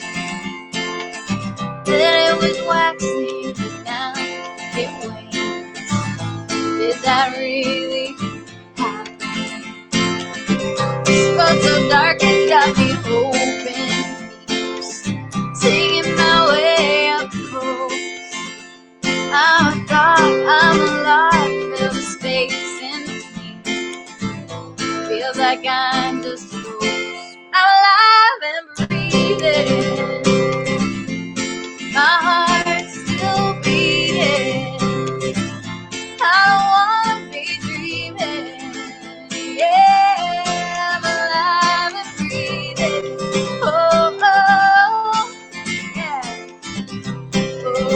Then it was waxing, but now it wanes. Did that really happen? This world so dark, it got me hoping. Singing my way up close. I'm a thought, I'm alive, feel the space in between. Feels like I'm just close. I'm alive and breathing. My heart's still beating. I don't wanna be dreaming. Yeah, I'm alive and breathing. Oh, oh, yeah. Oh,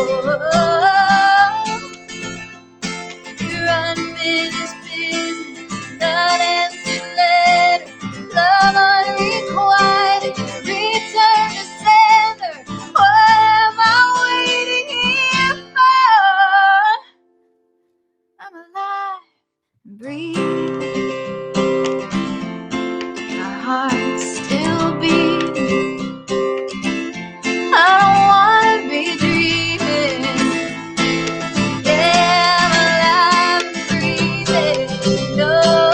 you're unfinished business, unanswered letter, love unrequited, return to sender. What am I waiting here for? I'm alive and breathing. My heart's still beating. I don't wanna be dreaming. Yeah, I'm alive and breathing. Oh,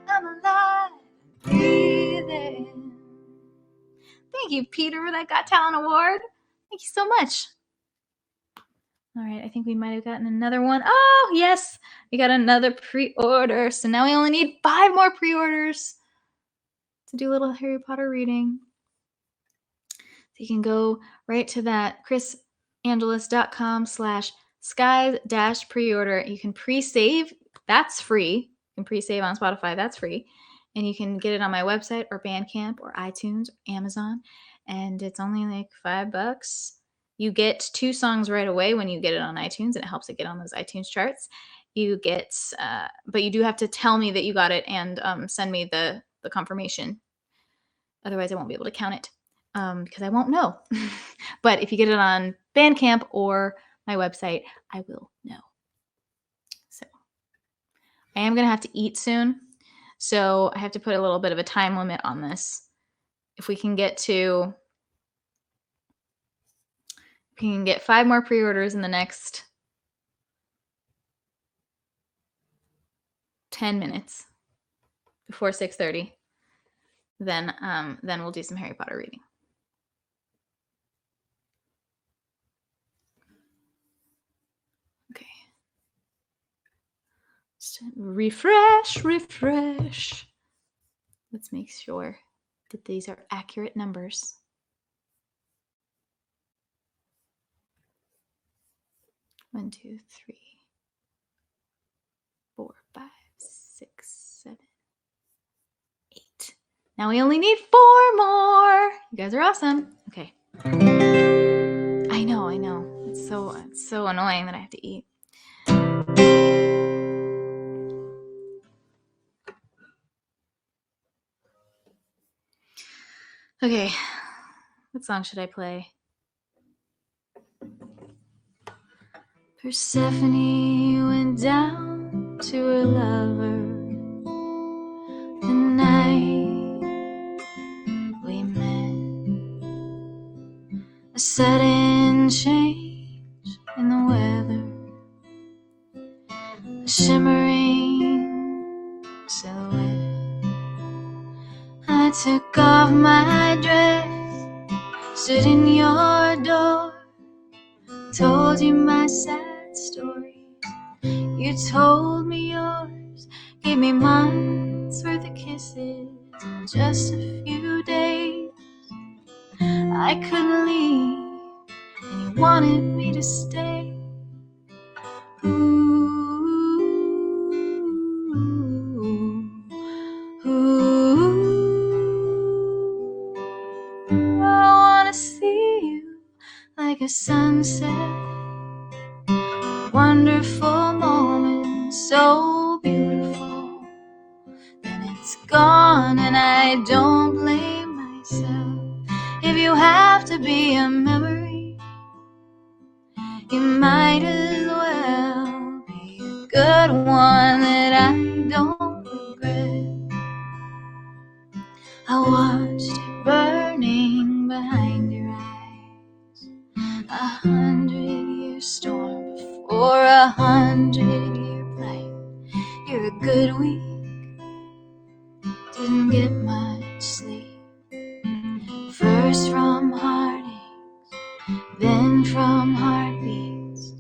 I'm alive and breathing. Thank you, Peter, for that Got Talent Award. Thank you so much. All right, I think we might have gotten another one. Oh, yes, we got another pre-order. So now we only need 5 more pre-orders to do a little Harry Potter reading. So you can go right to that chrisangelis.com/skies-preorder. You can pre-save. That's free. You can pre-save on Spotify. That's free. And you can get it on my website or Bandcamp or iTunes or Amazon. And it's only like $5. You get 2 songs right away when you get it on iTunes, and it helps it get on those iTunes charts. You get, but you do have to tell me that you got it and send me the confirmation. Otherwise, I won't be able to count it because I won't know. But if you get it on Bandcamp or my website, I will know. So I am going to have to eat soon. So I have to put a little bit of a time limit on this. If we can get 5 more pre-orders in the next 10 minutes before 6:30, then we'll do some Harry Potter reading. Okay. Just refresh Let's make sure that these are accurate numbers. One, two, three, 4, 5, 6, 7, 8. Now we only need 4 more. You guys are awesome. Okay. I know. It's so annoying that I have to eat. Okay. What song should I play? Persephone went down to her lover the night we met. A sudden change in the weather, a shimmering silhouette. I took off my dress, stood in your door, told you my sad story. You told me yours, gave me months worth of kisses in just a few days. I couldn't leave, and you wanted me to stay. Ooh, ooh, I wanna see you like a sunset, wonderful moment, so beautiful. Then it's gone, and I don't blame myself. If you have to be a memory, you might as well be a good one that I don't regret. I watched it burning behind your eyes, 100-year storm before 100-year blight. You're a good week, didn't get much sleep. First from heartaches, then from heartbeats.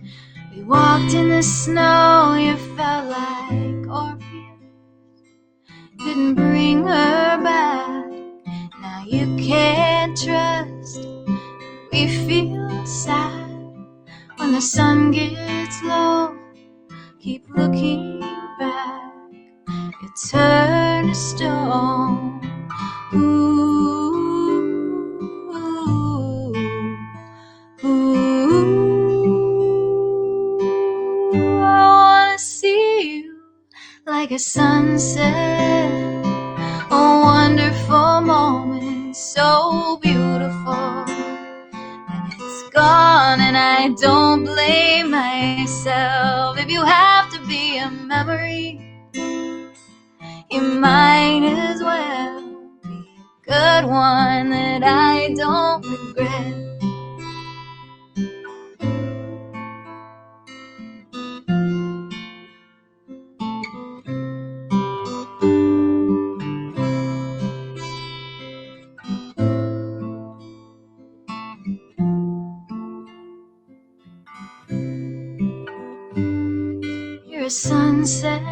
We walked in the snow, you felt like Orpheus, couldn't bring her back. Now you can't trust. We feel sad when the sun gets low. Keep looking back, you turn to stone. Ooh, ooh, I wanna see you like a sunset, a wonderful moment, so beautiful. And it's gone, and I don't blame myself. If you have to be a memory, you might as well be a good one that I don't regret. You're a sunset,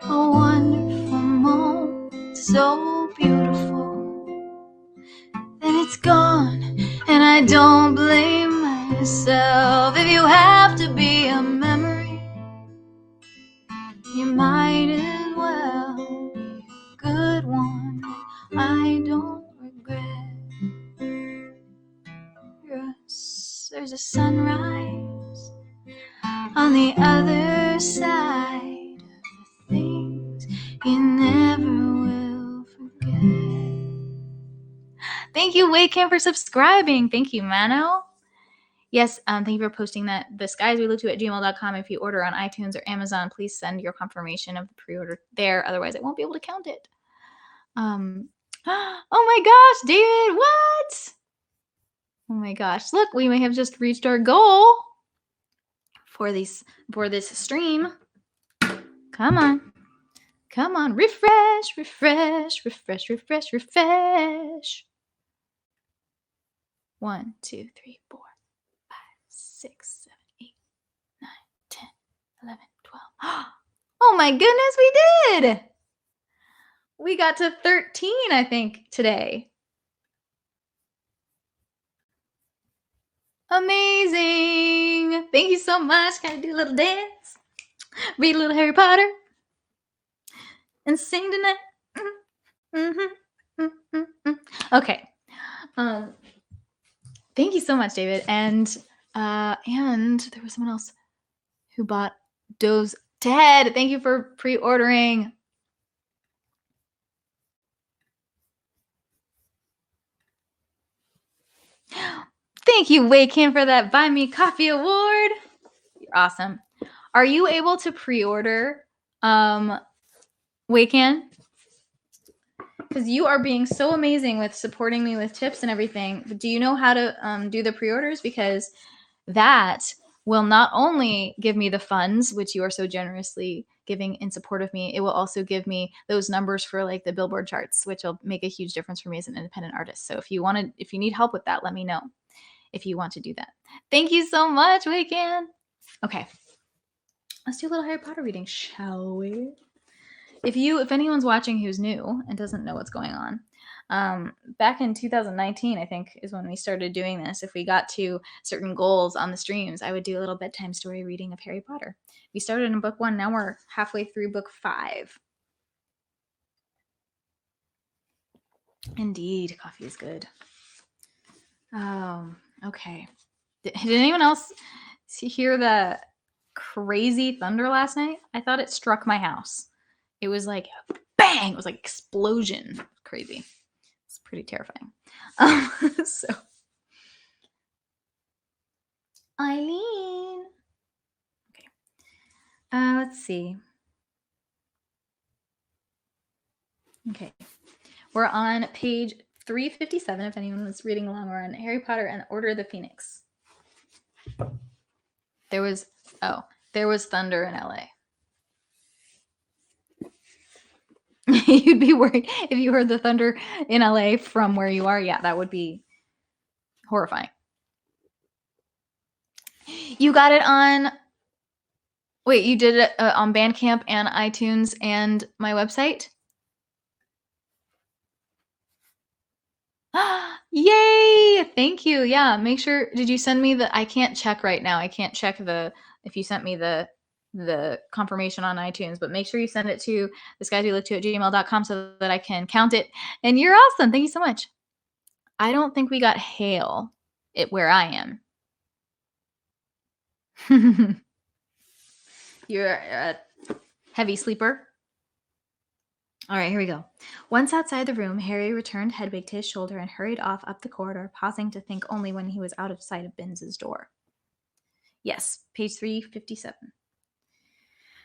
a wonderful moment, so beautiful. Then it's gone, and I don't blame myself. If you have to be a memory, you might as well be a good one I don't regret. There's a sunrise on the other side of the things you never will forget. Thank you, Waycam, for subscribing. Thank you, Mano. Yes, thank you for posting that. The skies we look to at gmail.com. If you order on iTunes or Amazon, please send your confirmation of the pre-order there. Otherwise, I won't be able to count it. Oh my gosh, David, what? Oh my gosh, look, we may have just reached our goal for this stream. Come on. Come on, refresh, refresh, refresh, refresh, refresh. 1, 2, 3, 4, 5, 6, 7, 8, 9, 10, 11, 12. Oh my goodness, we did! We got to 13, I think, today. Amazing! Thank you so much. Can I do a little dance? Read a little Harry Potter and sing tonight. Okay. Um, Thank you so much, David. And there was someone else who bought Doe's. Ted, thank you for pre-ordering. Thank you, Waken, for that Buy Me Coffee award. You're awesome. Are you able to pre-order Waken? Because you are being so amazing with supporting me with tips and everything. But do you know how to do the pre-orders? Because that will not only give me the funds, which you are so generously giving in support of me, it will also give me those numbers for like the Billboard charts, which will make a huge difference for me as an independent artist. So if you need help with that, let me know if you want to do that. Thank you so much, Waken. Okay, let's do a little Harry Potter reading, shall we? If anyone's watching who's new and doesn't know what's going on, back in 2019, I think is when we started doing this. If we got to certain goals on the streams, I would do a little bedtime story reading of Harry Potter. We started in book 1. Now we're halfway through book 5. Indeed, coffee is good. Okay. Did anyone else hear the crazy thunder last night? I thought it struck my house. It was like bang! It was like explosion. Crazy. It's pretty terrifying. So, Eileen. Okay. Let's see. Okay. We're on page 357. If anyone was reading along, we're on Harry Potter and the Order of the Phoenix. There was thunder in LA. You'd be worried if you heard the thunder in LA from where you are. Yeah, that would be horrifying. You got it on. Wait, you did it on Bandcamp and iTunes and my website? Yay! Thank you. Yeah, make sure. Did you send me I can't check right now. I can't check if you sent me the confirmation on iTunes, but make sure you send it to thisguyswolook2@gmail.com so that I can count it. And you're awesome. Thank you so much. I don't think we got hail where I am. You're a heavy sleeper. All right, here we go. Once outside the room, Harry returned Hedwig to his shoulder and hurried off up the corridor, pausing to think only when he was out of sight of Binns's door. Yes, page 357.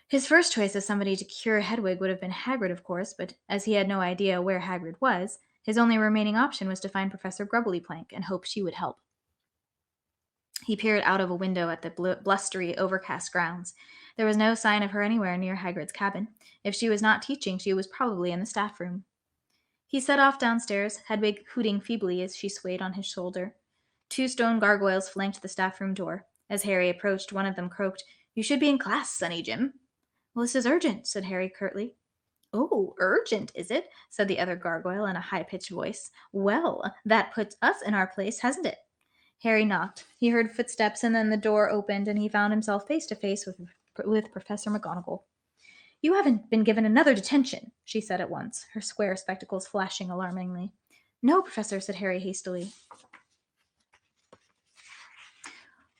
His first choice as somebody to cure Hedwig would have been Hagrid, of course, but as he had no idea where Hagrid was, his only remaining option was to find Professor Grubbly-Plank and hope she would help. He peered out of a window at the blustery, overcast grounds. There was no sign of her anywhere near Hagrid's cabin. If she was not teaching, she was probably in the staff room. He set off downstairs, Hedwig hooting feebly as she swayed on his shoulder. 2 stone gargoyles flanked the staff room door. As Harry approached, one of them croaked, "You should be in class, Sonny Jim." "Well, this is urgent," said Harry curtly. "Oh, urgent, is it?" said the other gargoyle in a high-pitched voice. "Well, that puts us in our place, hasn't it?" Harry knocked. He heard footsteps, and then the door opened, and he found himself face to face with Professor McGonagall. "You haven't been given another detention," she said at once, her square spectacles flashing alarmingly. "No, Professor," said Harry hastily.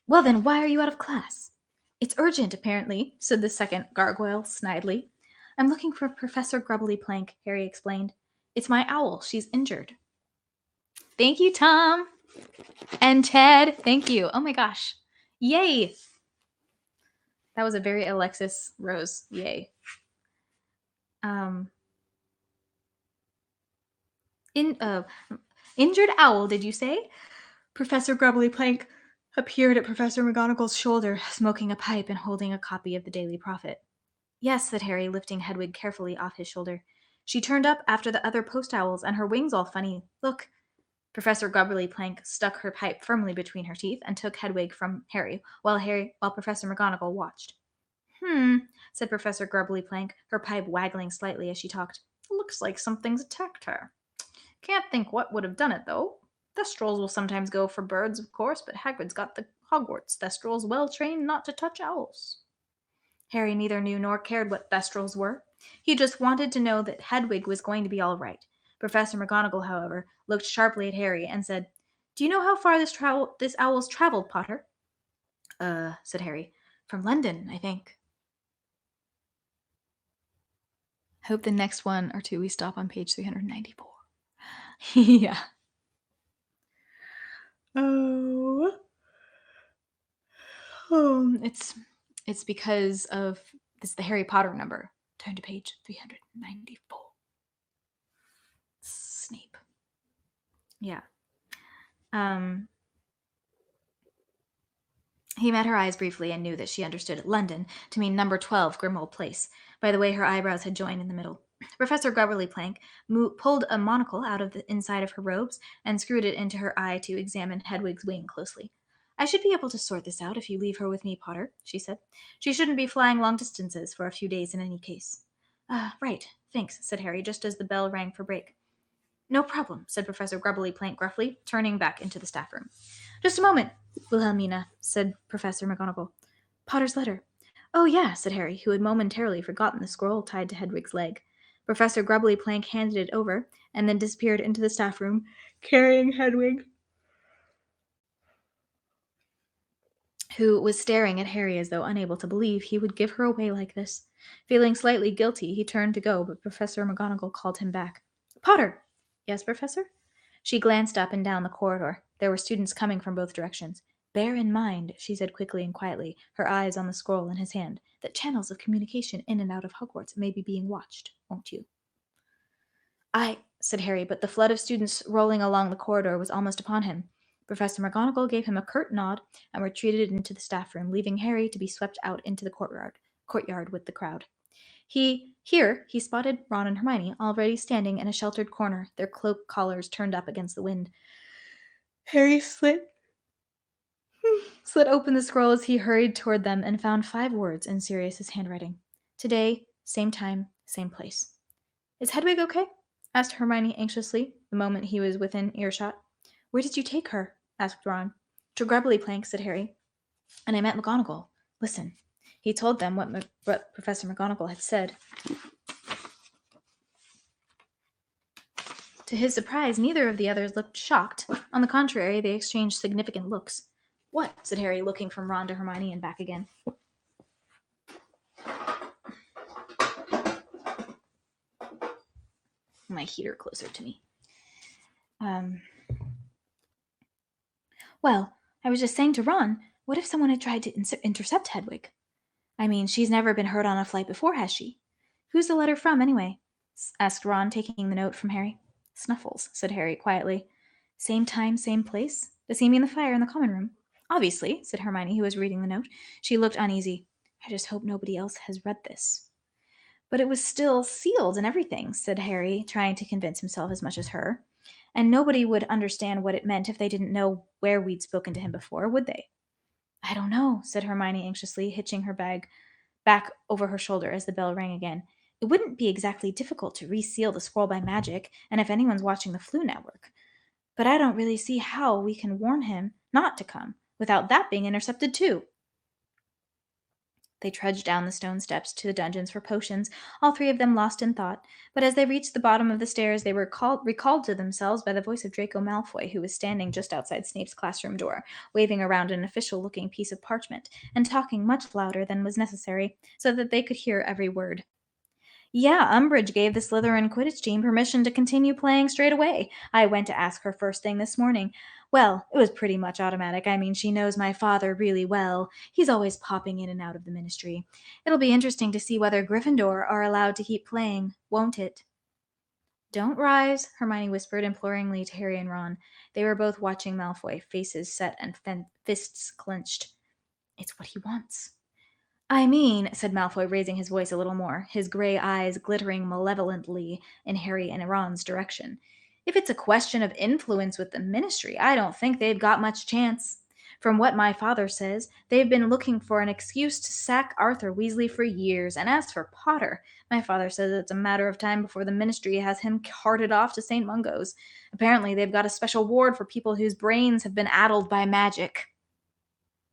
"Well, then, why are you out of class?" "It's urgent, apparently," said the second gargoyle snidely. "I'm looking for Professor Grubbly-Plank," Harry explained. "It's my owl. She's injured." Thank you, Tom. And Ted, thank you. Oh my gosh. Yay. That was a very Alexis Rose. Yay. Injured owl, did you say? Professor Grubbly-Plank appeared at Professor McGonagall's shoulder, smoking a pipe and holding a copy of the Daily Prophet. "Yes," said Harry, lifting Hedwig carefully off his shoulder. "She turned up after the other post owls, and her wings all funny. Look." Professor Grubbly-Plank stuck her pipe firmly between her teeth and took Hedwig from Harry, while Professor McGonagall watched. Said Professor Grubbly-Plank, her pipe waggling slightly as she talked. "Look Looks like something's attacked her. Can't think what would have done it, though. Thestrals will sometimes go for birds, of course, but Hagrid's got the Hogwarts Thestrals well trained not to touch owls. Harry neither knew nor cared what Thestrals were. He just wanted to know that Hedwig was going to be all right. Professor McGonagall, however, looked sharply at Harry and said, "Do you know how far this owl's traveled, Potter?" Said Harry. "From London, I think." Hope the next one or two we stop on page 394. Yeah. Oh. It's because of this the Harry Potter number. Turn to page 394. Snape. Yeah. He met her eyes briefly and knew that she understood London to mean number 12 Grimmauld Place, by the way her eyebrows had joined in the middle. Professor Grubberly Plank pulled a monocle out of the inside of her robes and screwed it into her eye to examine Hedwig's wing closely. "I should be able to sort this out if you leave her with me, Potter," she said. "She shouldn't be flying long distances for a few days in any case." Right, thanks," said Harry, just as the bell rang for break. "No problem," said Professor Grubberly Plank gruffly, turning back into the staff room. "Just a moment, Wilhelmina," said Professor McGonagall. "Potter's letter." "Oh, yeah," said Harry, who had momentarily forgotten the scroll tied to Hedwig's leg. Professor Grubbly Plank handed it over, and then disappeared into the staff room, carrying Hedwig, who was staring at Harry as though unable to believe he would give her away like this. Feeling slightly guilty, he turned to go, but Professor McGonagall called him back. "Potter!" "Yes, Professor?" She glanced up and down the corridor. There were students coming from both directions. "Bear in mind," she said quickly and quietly, her eyes on the scroll in his hand, "that channels of communication in and out of Hogwarts may be being watched, won't you?" "Aye," said Harry, but the flood of students rolling along the corridor was almost upon him. Professor McGonagall gave him a curt nod and retreated into the staff room, leaving Harry to be swept out into the courtyard with the crowd. Here he spotted Ron and Hermione already standing in a sheltered corner, their cloak collars turned up against the wind. Harry slit open the scroll as he hurried toward them and found 5 words in Sirius's handwriting. "Today, same time, same place." "Is Hedwig okay?" asked Hermione anxiously, the moment he was within earshot. "Where did you take her?" asked Ron. "To Grubbly Plank," said Harry. "And I met McGonagall. Listen." He told them what Professor McGonagall had said. To his surprise, neither of the others looked shocked. On the contrary, they exchanged significant looks. "What?" said Harry, looking from Ron to Hermione and back again. My heater closer to me. Well, I was just saying to Ron, what if someone had tried to intercept Hedwig? I mean, she's never been hurt on a flight before, has she? Who's the letter from, anyway? Asked Ron, taking the note from Harry. Snuffles, said Harry quietly. Same time, same place? Does he mean the fire in the common room? Obviously, said Hermione, who was reading the note. She looked uneasy. I just hope nobody else has read this. But it was still sealed and everything, said Harry, trying to convince himself as much as her. And nobody would understand what it meant if they didn't know where we'd spoken to him before, would they? I don't know, said Hermione anxiously, hitching her bag back over her shoulder as the bell rang again. It wouldn't be exactly difficult to reseal the scroll by magic, and if anyone's watching the Flu Network. But I don't really see how we can warn him not to come, without that being intercepted too. They trudged down the stone steps to the dungeons for potions, all 3 of them lost in thought, but as they reached the bottom of the stairs they were recalled to themselves by the voice of Draco Malfoy, who was standing just outside Snape's classroom door, waving around an official-looking piece of parchment, and talking much louder than was necessary, so that they could hear every word. Yeah, Umbridge gave the Slytherin Quidditch team permission to continue playing straight away. I went to ask her first thing this morning. Well, it was pretty much automatic. I mean, she knows my father really well. He's always popping in and out of the ministry. It'll be interesting to see whether Gryffindor are allowed to keep playing, won't it? Don't rise, Hermione whispered imploringly to Harry and Ron. They were both watching Malfoy, faces set and fists clenched. It's what he wants. I mean, said Malfoy, raising his voice a little more, his gray eyes glittering malevolently in Harry and Ron's direction. If it's a question of influence with the ministry, I don't think they've got much chance. From what my father says, they've been looking for an excuse to sack Arthur Weasley for years, and as for Potter, My father says it's a matter of time before the ministry has him carted off to St. Mungo's. Apparently, they've got a special ward for people whose brains have been addled by magic."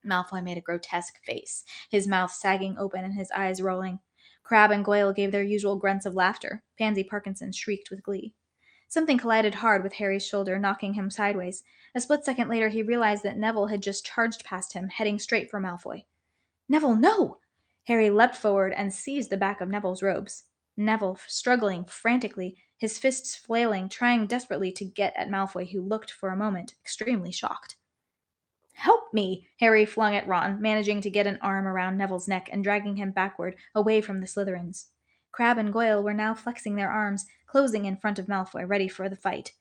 Malfoy made a grotesque face, his mouth sagging open and his eyes rolling. Crabbe and Goyle gave their usual grunts of laughter. Pansy Parkinson shrieked with glee. Something collided hard with Harry's shoulder, knocking him sideways. A split second later, he realized that Neville had just charged past him, heading straight for Malfoy. "Neville, no!" Harry leapt forward and seized the back of Neville's robes. Neville, struggling frantically, his fists flailing, trying desperately to get at Malfoy, who looked, for a moment, extremely shocked. "Help me!" Harry flung at Ron, managing to get an arm around Neville's neck and dragging him backward, away from the Slytherins. Crabbe and Goyle were now flexing their arms, closing in front of Malfoy, ready for the fight.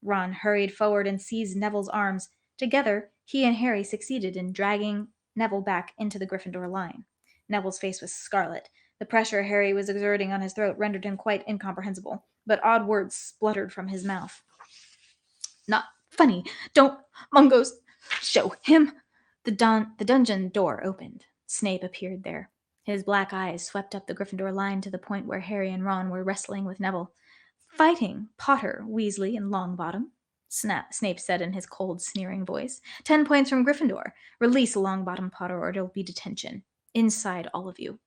Ron hurried forward and seized Neville's arms. Together, he and Harry succeeded in dragging Neville back into the Gryffindor line. Neville's face was scarlet. The pressure Harry was exerting on his throat rendered him quite incomprehensible, but odd words spluttered from his mouth. "Not funny. Don't, Mungo's, show him." The dungeon door opened. Snape appeared there. His black eyes swept up the Gryffindor line to the point where Harry and Ron were wrestling with Neville. "Fighting Potter, Weasley, and Longbottom," Snape said in his cold, sneering voice. 10 points from Gryffindor. Release Longbottom, Potter, or it'll be detention. Inside, all of you."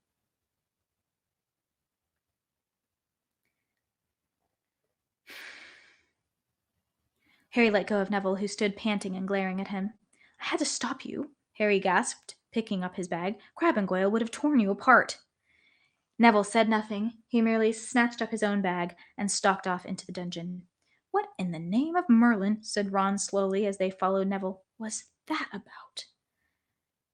Harry let go of Neville, who stood panting and glaring at him. "I had to stop you," Harry gasped, picking up his bag. "Crabbe and Goyle would have torn you apart." Neville said nothing. He merely snatched up his own bag and stalked off into the dungeon. "What in the name of Merlin," said Ron slowly as they followed Neville, "was that about?"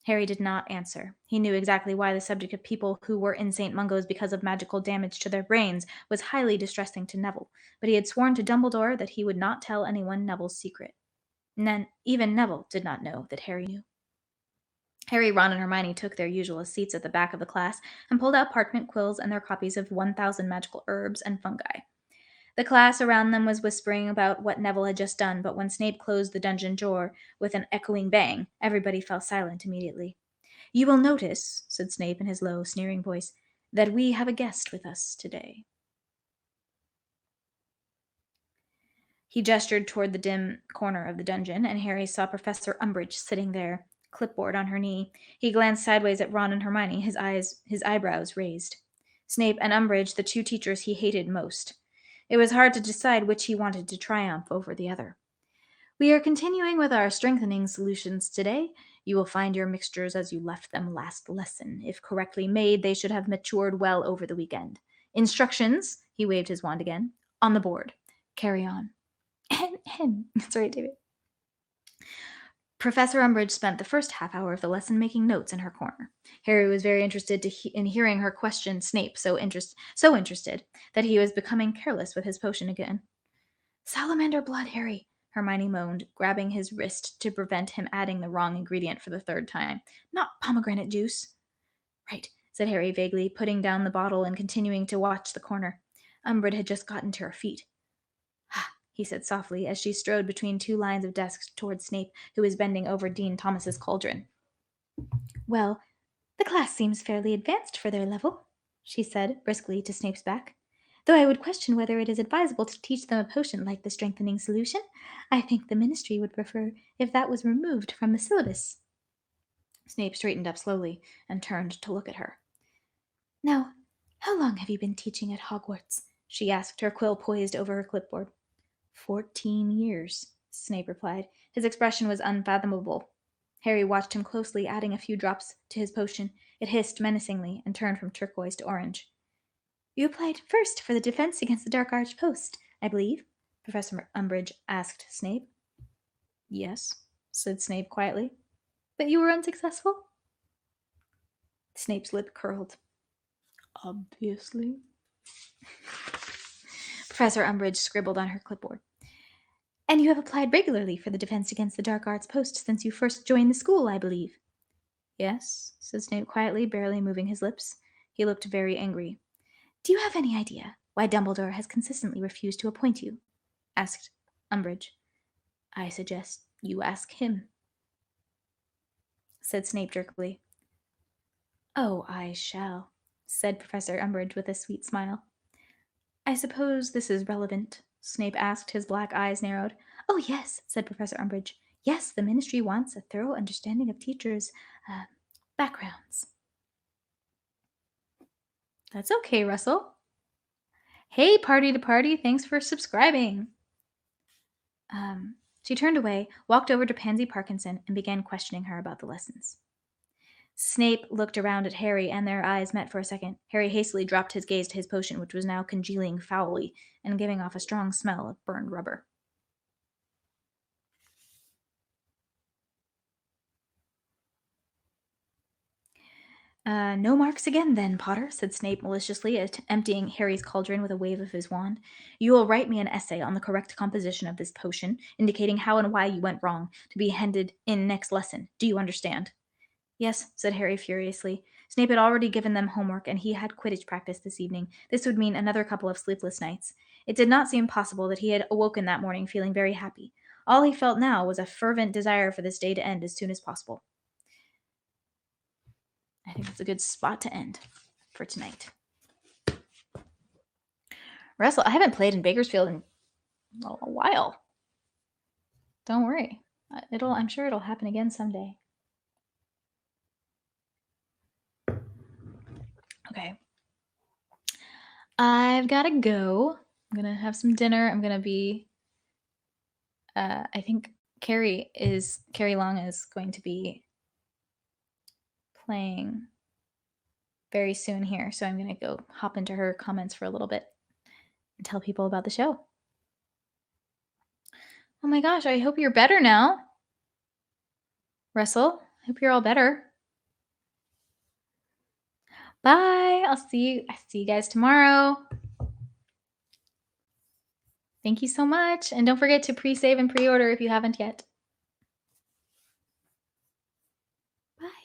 Harry did not answer. He knew exactly why the subject of people who were in St. Mungo's because of magical damage to their brains was highly distressing to Neville, but he had sworn to Dumbledore that he would not tell anyone Neville's secret. And then even Neville did not know that Harry knew. Harry, Ron, and Hermione took their usual seats at the back of the class and pulled out parchment quills and their copies of 1,000 Magical Herbs and Fungi. The class around them was whispering about what Neville had just done, but when Snape closed the dungeon door with an echoing bang, everybody fell silent immediately. "You will notice," said Snape in his low, sneering voice, "that we have a guest with us today." He gestured toward the dim corner of the dungeon, and Harry saw Professor Umbridge sitting there, clipboard on her knee. He glanced sideways at Ron and Hermione, his eyebrows raised. Snape and Umbridge, the two teachers he hated most. It was hard to decide which he wanted to triumph over the other. "We are continuing with our strengthening solutions today. You will find your mixtures as you left them last lesson. If correctly made, they should have matured well over the weekend. Instructions," he waved his wand again, "on the board. Carry on." Sorry, David. Professor Umbridge spent the first half hour of the lesson making notes in her corner. Harry was very interested in hearing her question Snape, so interested that he was becoming careless with his potion again. "Salamander blood, Harry," Hermione moaned, grabbing his wrist to prevent him adding the wrong ingredient for the third time. "Not pomegranate juice." "Right," said Harry vaguely, putting down the bottle and continuing to watch the corner. Umbridge had just gotten to her feet. "Ah," he said softly as she strode between two lines of desks towards Snape, who was bending over Dean Thomas's cauldron. "Well, the class seems fairly advanced for their level," she said briskly to Snape's back. "Though I would question whether it is advisable to teach them a potion like the strengthening solution. I think the Ministry would prefer if that was removed from the syllabus." Snape straightened up slowly and turned to look at her. "Now, how long have you been teaching at Hogwarts?" she asked, her quill poised over her clipboard. 14 years, Snape replied. His expression was unfathomable. Harry watched him closely, adding a few drops to his potion. It hissed menacingly and turned from turquoise to orange. "You applied first for the Defense Against the Dark Arts post, I believe?" Professor Umbridge asked Snape. "Yes," said Snape quietly. "But you were unsuccessful?" Snape's lip curled. "Obviously." Professor Umbridge scribbled on her clipboard. "And you have applied regularly for the Defense Against the Dark Arts post since you first joined the school, I believe?" "Yes," said Snape quietly, barely moving his lips. He looked very angry. "Do you have any idea why Dumbledore has consistently refused to appoint you?" asked Umbridge. "I suggest you ask him," said Snape jerkily. "Oh, I shall," said Professor Umbridge with a sweet smile. I suppose this is relevant, Snape asked, his black eyes narrowed. Oh, yes, said Professor Umbridge. Yes, the Ministry wants a thorough understanding of teachers' backgrounds. That's okay, Russell. Hey, Party to Party, thanks for subscribing. She turned away, walked over to Pansy Parkinson, and began questioning her about the lessons. Snape looked around at Harry, and their eyes met for a second. Harry hastily dropped his gaze to his potion, which was now congealing foully and giving off a strong smell of burned rubber. No marks again, then, Potter, said Snape maliciously, emptying Harry's cauldron with a wave of his wand. You will write me an essay on the correct composition of this potion, indicating how and why you went wrong, to be handed in next lesson. Do you understand? Yes, said Harry furiously. Snape had already given them homework, and he had Quidditch practice this evening. This would mean another couple of sleepless nights. It did not seem possible that he had awoken that morning feeling very happy. All he felt now was a fervent desire for this day to end as soon as possible. I think that's a good spot to end for tonight. Russell, I haven't played in Bakersfield in a while. Don't worry. I'm sure it'll happen again someday. Okay. I've got to go. I'm going to have some dinner. I'm going to be I think Carrie Long is going to be playing very soon here, so I'm going to go hop into her comments for a little bit and tell people about the show. Oh my gosh, I hope you're better now. Russell, I hope you're all better. Bye. I'll see you guys tomorrow. Thank you so much. And don't forget to pre-save and pre-order if you haven't yet.